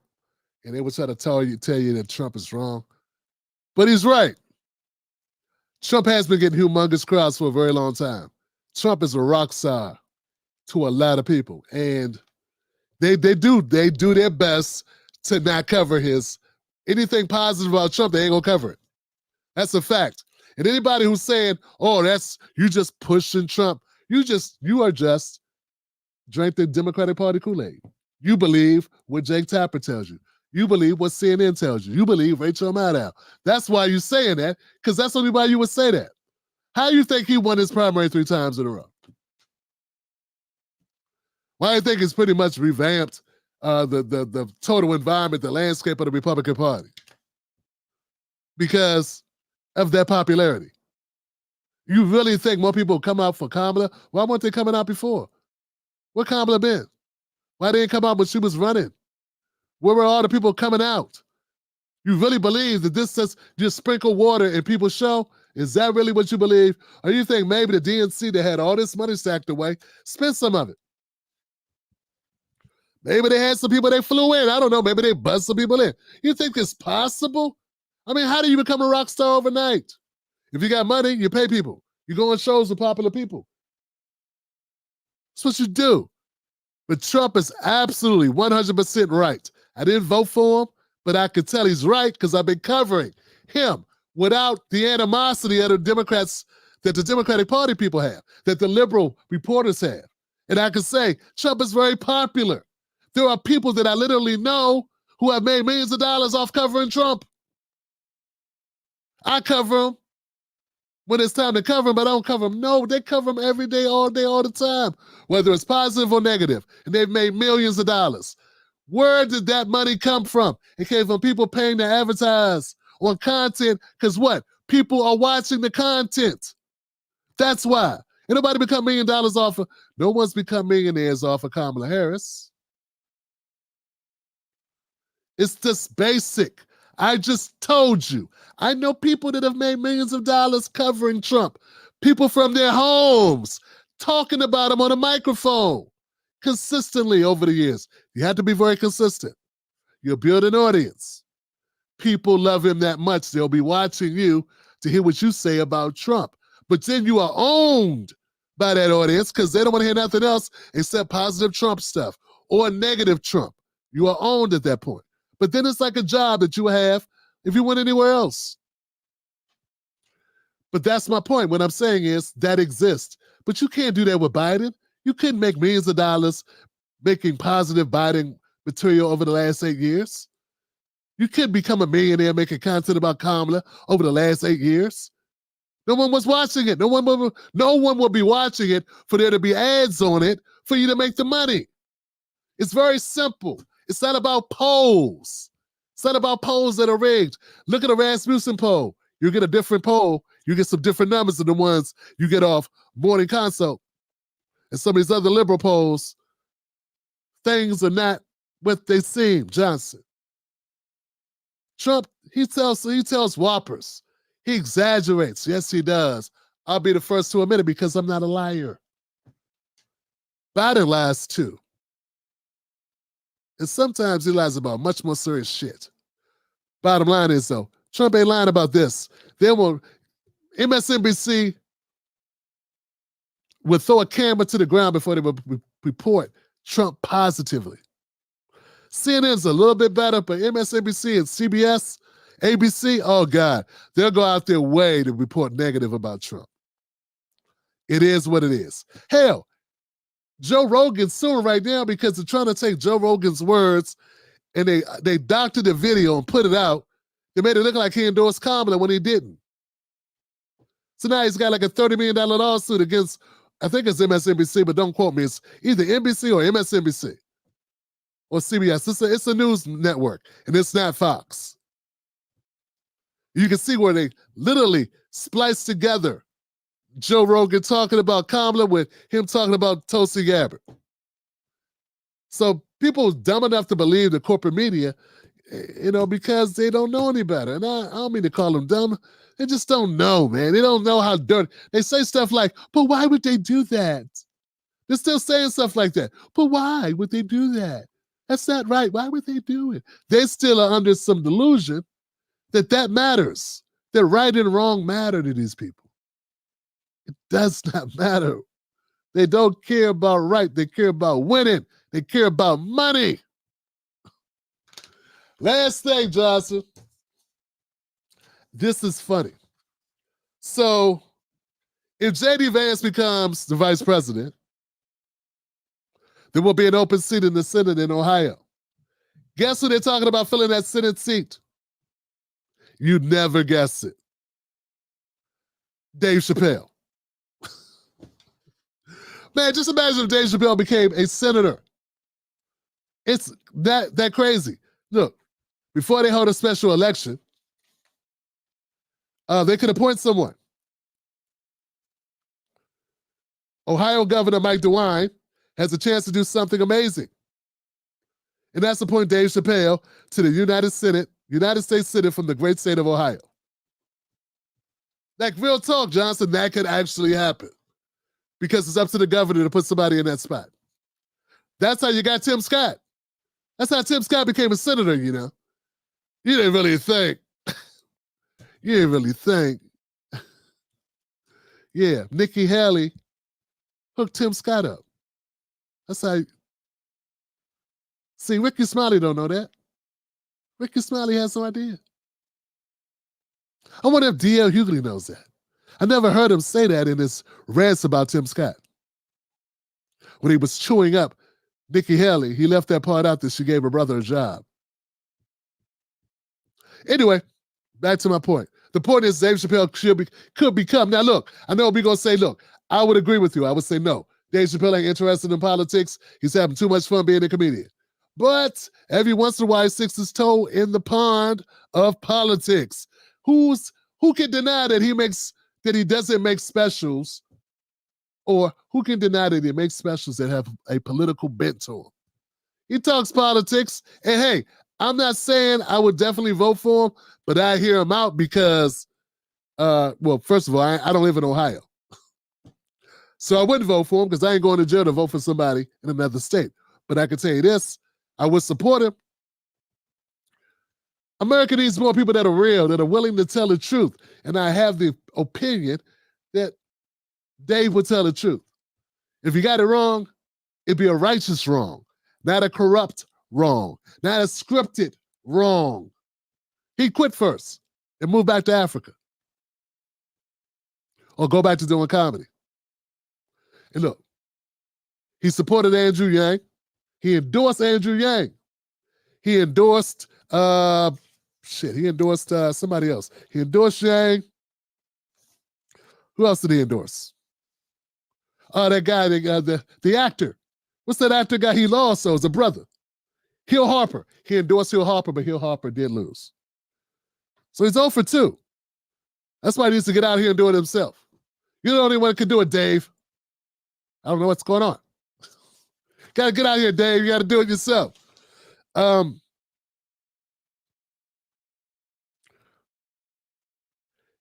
A: and they would try to tell you that Trump is wrong. But he's right. Trump has been getting humongous crowds for a very long time. Trump is a rock star to a lot of people, and they do their best to not cover anything positive about Trump. They ain't gonna cover it. That's a fact. And anybody who's saying, "Oh, you just pushing Trump," you are just drank the Democratic Party Kool-Aid. You believe what Jake Tapper tells you. You believe what CNN tells you. You believe Rachel Maddow. That's why you're saying that, because that's the only why you would say that. How do you think he won his primary 3 times in a row? Why do you think it's pretty much revamped the total environment, the landscape of the Republican Party? Because of that popularity. You really think more people come out for Kamala? Why weren't they coming out before? Where Kamala been? Why didn't come out when she was running? Where were all the people coming out? You really believe that this says just sprinkle water in people's show? Is that really what you believe? Or you think maybe the DNC that had all this money stacked away spent some of it? Maybe they had some people they flew in. I don't know. Maybe they buzzed some people in. You think it's possible? I mean, how do you become a rock star overnight? If you got money, you pay people. You go on shows with popular people. That's what you do. But Trump is absolutely 100% right. I didn't vote for him, but I could tell he's right because I've been covering him without the animosity of the Democrats that the Democratic Party people have, that the liberal reporters have. And I can say Trump is very popular. There are people that I literally know who have made millions of dollars off covering Trump. I cover them when it's time to cover them, but I don't cover them. No, they cover them every day, all the time, whether it's positive or negative, and they've made millions of dollars. Where did that money come from? It came from people paying to advertise on content, because what? People are watching the content. That's why. Ain't nobody become $1 million off of, no one's become millionaires off of Kamala Harris. It's just basic. I just told you. I know people that have made millions of dollars covering Trump. People from their homes talking about him on a microphone consistently over the years. You have to be very consistent. You'll build an audience. People love him that much. They'll be watching you to hear what you say about Trump. But then you are owned by that audience because they don't want to hear nothing else except positive Trump stuff or negative Trump. You are owned at that point. But then it's like a job that you have if you went anywhere else. But that's my point. What I'm saying is that exists. But you can't do that with Biden. You couldn't make millions of dollars making positive Biden material over the last 8 years. You couldn't become a millionaire making content about Kamala over the last 8 years. No one was watching it. No one will be watching it for there to be ads on it for you to make the money. It's very simple. It's not about polls. It's not about polls that are rigged. Look at a Rasmussen poll. You get a different poll. You get some different numbers than the ones you get off Morning Consult. And some of these other liberal polls, things are not what they seem, Johnson. Trump, he tells whoppers. He exaggerates. Yes, he does. I'll be the first to admit it because I'm not a liar. Biden lies too. And sometimes he lies about much more serious shit. Bottom line is, though, Trump ain't lying about this. MSNBC would throw a camera to the ground before they would report Trump positively. CNN's a little bit better, but MSNBC and CBS, ABC, oh God, they'll go out their way to report negative about Trump. It is what it is. Hell, Joe Rogan's suing right now because they're trying to take Joe Rogan's words and they doctored the video and put it out. They made it look like he endorsed Kamala when he didn't. So now he's got like a $30 million lawsuit against, I think it's MSNBC, but don't quote me. It's either NBC or MSNBC or CBS. It's a news network, and it's not Fox. You can see where they literally spliced together Joe Rogan talking about Kamala with him talking about Tulsi Gabbard. So people dumb enough to believe the corporate media, because they don't know any better. And I don't mean to call them dumb. They just don't know, man. They don't know how dirty. They say stuff like, but why would they do that? They're still saying stuff like that. But why would they do that? That's not right. Why would they do it? They still are under some delusion that matters. That right and wrong matter to these people. It does not matter. They don't care about right. They care about winning. They care about money. Last thing, Johnson. This is funny. So, if J.D. Vance becomes the vice president, there will be an open seat in the Senate in Ohio. Guess who they're talking about filling that Senate seat? You'd never guess it. Dave Chappelle. Man, just imagine if Dave Chappelle became a senator. It's that crazy. Look, before they hold a special election, they could appoint someone. Ohio Governor Mike DeWine has a chance to do something amazing. And that's appoint Dave Chappelle to the United States Senate from the great state of Ohio. Like real talk, Johnson, that could actually happen. Because it's up to the governor to put somebody in that spot. That's how you got Tim Scott. That's how Tim Scott became a senator, You didn't really think. Yeah, Nikki Haley hooked Tim Scott up. That's how. See, Ricky Smiley don't know that. Ricky Smiley has no idea. I wonder if D.L. Hughley knows that. I never heard him say that in his rants about Tim Scott. When he was chewing up Nikki Haley, he left that part out that she gave her brother a job. Anyway, back to my point. The point is Dave Chappelle could become. Now, look, I know we're going to say, look, I would agree with you. I would say no. Dave Chappelle ain't interested in politics. He's having too much fun being a comedian. But every once in a while, he sticks his toe in the pond of politics. Who can deny that he doesn't make specials, or who can deny that he makes specials that have a political bent to them? He talks politics, and hey, I'm not saying I would definitely vote for him, but I hear him out because, well, first of all, I don't live in Ohio. So I wouldn't vote for him because I ain't going to jail to vote for somebody in another state. But I can tell you this, I would support him. America needs more people that are real, that are willing to tell the truth. And I have the opinion that Dave would tell the truth. If he got it wrong, it'd be a righteous wrong, not a corrupt wrong, not a scripted wrong. He'd quit first and move back to Africa or go back to doing comedy. And look, he supported Andrew Yang. He endorsed Andrew Yang. He endorsed, somebody else. He endorsed Yang. Who else did he endorse? That guy, the actor. What's that actor guy he lost? So it's a brother. Hill Harper. He endorsed Hill Harper, but Hill Harper did lose. So he's 0 for 2. That's why he needs to get out here and do it himself. You're the only one that can do it, Dave. I don't know what's going on. Got to get out here, Dave. You got to do it yourself.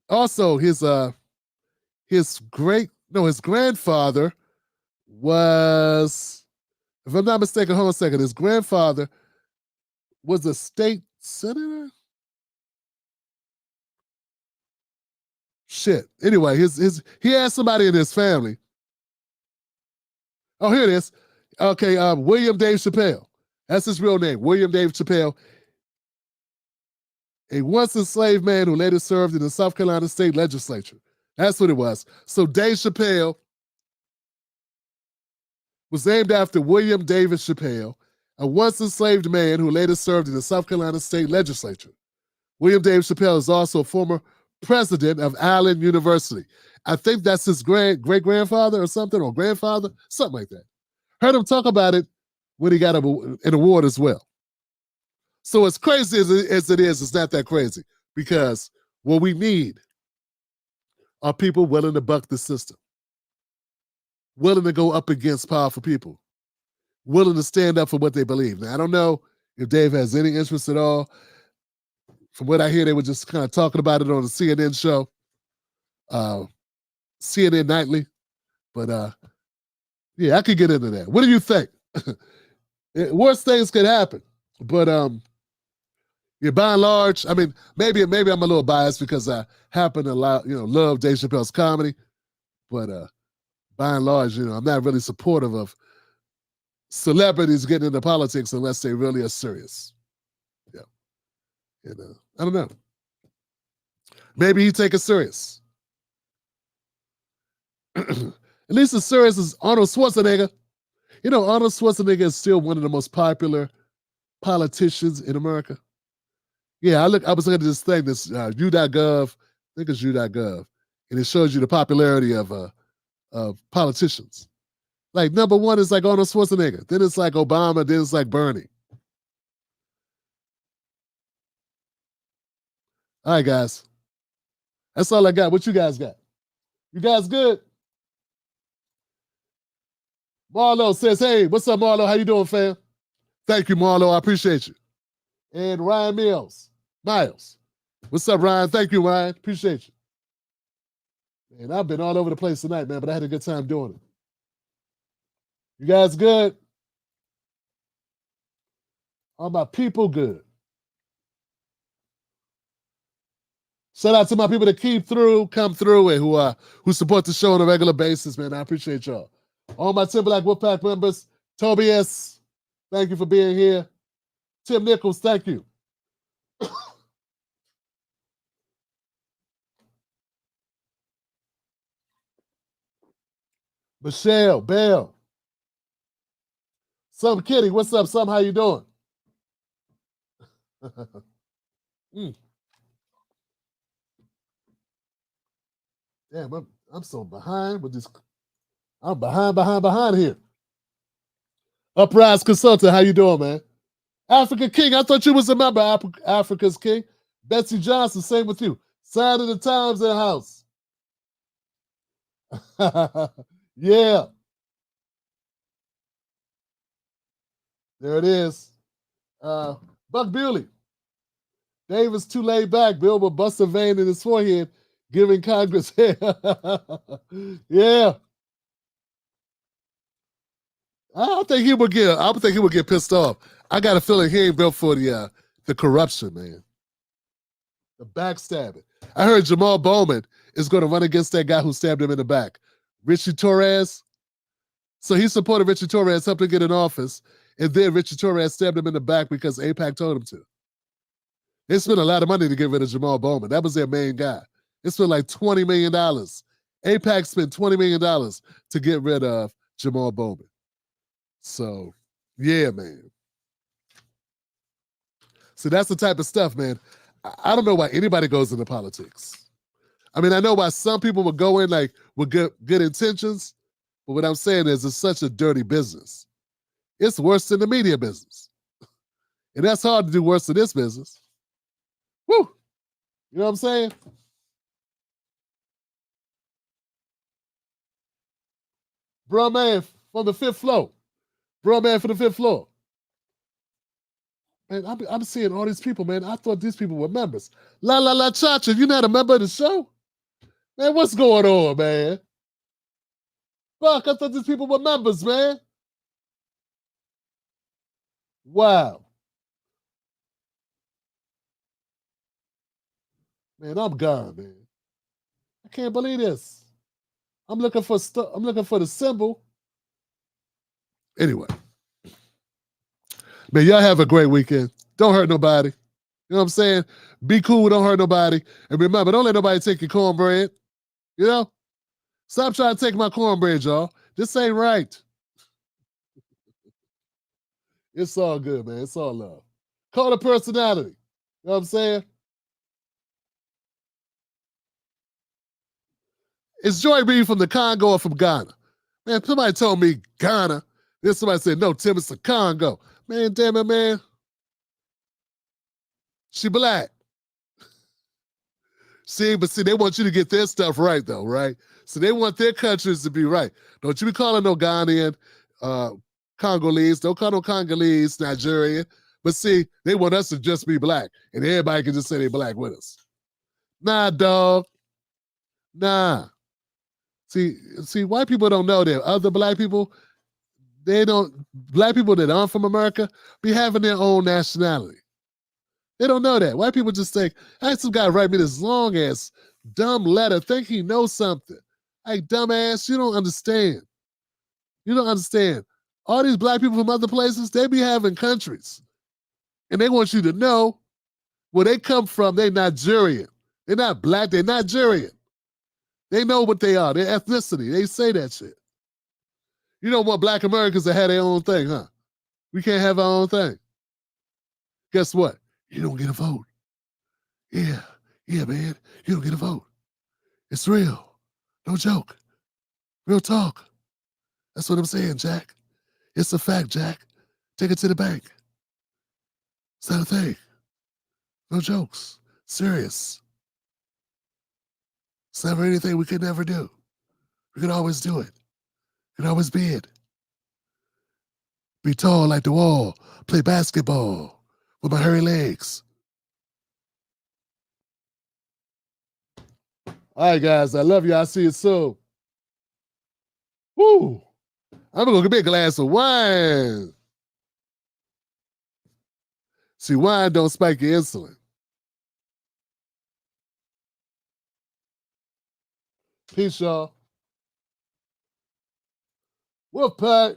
A: Also, his grandfather was, if I'm not mistaken, hold on a second, his grandfather was a state senator? Shit. Anyway, he had somebody in his family. Oh, here it is. Okay, William Dave Chappelle. That's his real name, William Dave Chappelle. A once enslaved man who later served in the South Carolina state legislature. That's what it was. So Dave Chappelle was named after William David Chappelle, a once enslaved man who later served in the South Carolina state legislature. William Dave Chappelle is also a former president of Allen University. I think that's his great-grandfather or something, or grandfather, something like that. Heard him talk about it when he got an award as well. So as crazy as it is, it's not that crazy, because what we need are people willing to buck the system, willing to go up against powerful people, willing to stand up for what they believe. Now, I don't know if Dave has any interest at all. From what I hear, they were just kind of talking about it on the CNN show, CNN Nightly. But yeah, I could get into that. What do you think? Worst things could happen. But yeah, by and large, I mean, maybe I'm a little biased because I happen to love Dave Chappelle's comedy. But by and large, I'm not really supportive of celebrities getting into politics unless they really are serious. Yeah. I don't know. Maybe he'd take it serious. At least as serious as Arnold Schwarzenegger. Arnold Schwarzenegger is still one of the most popular politicians in America. Yeah, I was looking at this thing, this u.gov, I think it's u.gov, and it shows you the popularity of politicians. Like number one is like Arnold Schwarzenegger, then it's like Obama, then it's like Bernie. All right, guys. That's all I got. What you guys got? You guys good? Marlo says, hey, what's up, Marlo? How you doing, fam? Thank you, Marlo. I appreciate you. And Ryan Miles. What's up, Ryan? Thank you, Ryan. Appreciate you. And I've been all over the place tonight, man, but I had a good time doing it. You guys good? All my people good. Shout out to my people that come through, and who support the show on a regular basis, man. I appreciate y'all. All my Tim Black Wolfpack members, Tobias, thank you for being here. Tim Nichols, thank you. Michelle, Bell. Some Kitty, what's up? Some, how you doing? Damn, I'm so behind with this. I'm behind here. Uprise Consultant, how you doing, man? Africa King, I thought you was a member of Africa's King. Betsy Johnson, same with you. Sign of the Times in the house. Yeah. There it is. Buck Bewley. Dave is too laid back. Bill will bust a vein in his forehead, giving Congress hair. Yeah. I think he would get pissed off. I got a feeling he ain't built for the corruption, man. The backstabbing. I heard Jamal Bowman is going to run against that guy who stabbed him in the back, Richie Torres. So he supported Richie Torres, helped him get in office, and then Richie Torres stabbed him in the back because AIPAC told him to. They spent a lot of money to get rid of Jamal Bowman. That was their main guy. They spent like $20 million. AIPAC spent $20 million to get rid of Jamal Bowman. So, yeah, man. So that's the type of stuff, man. I don't know why anybody goes into politics. I mean, I know why some people would go in like with good intentions, but what I'm saying is it's such a dirty business. It's worse than the media business. And that's hard to do worse than this business. Woo! You know what I'm saying? Bro, man, from the fifth floor. Bro, man, from the fifth floor. Man, I'm seeing all these people, man. I thought these people were members. La La La Chacha, you not a member of the show? Man, what's going on, man? Fuck, I thought these people were members, man. Wow. Man, I'm gone, man. I can't believe this. I'm looking for the symbol. Anyway. Man, y'all have a great weekend. Don't hurt nobody. You know what I'm saying? Be cool, don't hurt nobody. And remember, don't let nobody take your cornbread. You know? Stop trying to take my cornbread, y'all. This ain't right. It's all good, man. It's all love. Call it personality. You know what I'm saying? Is Joy Reid from the Congo or from Ghana? Man, somebody told me Ghana. Then somebody said, no, Tim, it's the Congo. Man, damn it, man. She black. See, they want you to get their stuff right, though, right? So they want their countries to be right. Don't you be calling no Ghanaian, Congolese. Don't call no Congolese, Nigerian. But see, they want us to just be black. And everybody can just say they black with us. Nah, dog. Nah. See, white people don't know that other black people, black people that aren't from America be having their own nationality. They don't know that. White people just think, I had some guy write me this long ass dumb letter, think he knows something. Like, dumbass, you don't understand. You don't understand. All these black people from other places, they be having countries. And they want you to know where they come from, they Nigerian. They're not black, they're Nigerian. They know what they are, their ethnicity. They say that shit. You don't want black Americans to have their own thing, huh? We can't have our own thing. Guess what? You don't get a vote. Yeah, man. You don't get a vote. It's real. No joke. Real talk. That's what I'm saying, Jack. It's a fact, Jack. Take it to the bank. It's not a thing. No jokes. Serious. It's never anything we could never do. We could always do it. We could always be it. Be tall like the wall. Play basketball with my hairy legs. All right, guys. I love you. I'll see you soon. Woo! I'm going to get me a glass of wine. See, wine don't spike your insulin. Peace, y'all. Wolfpack.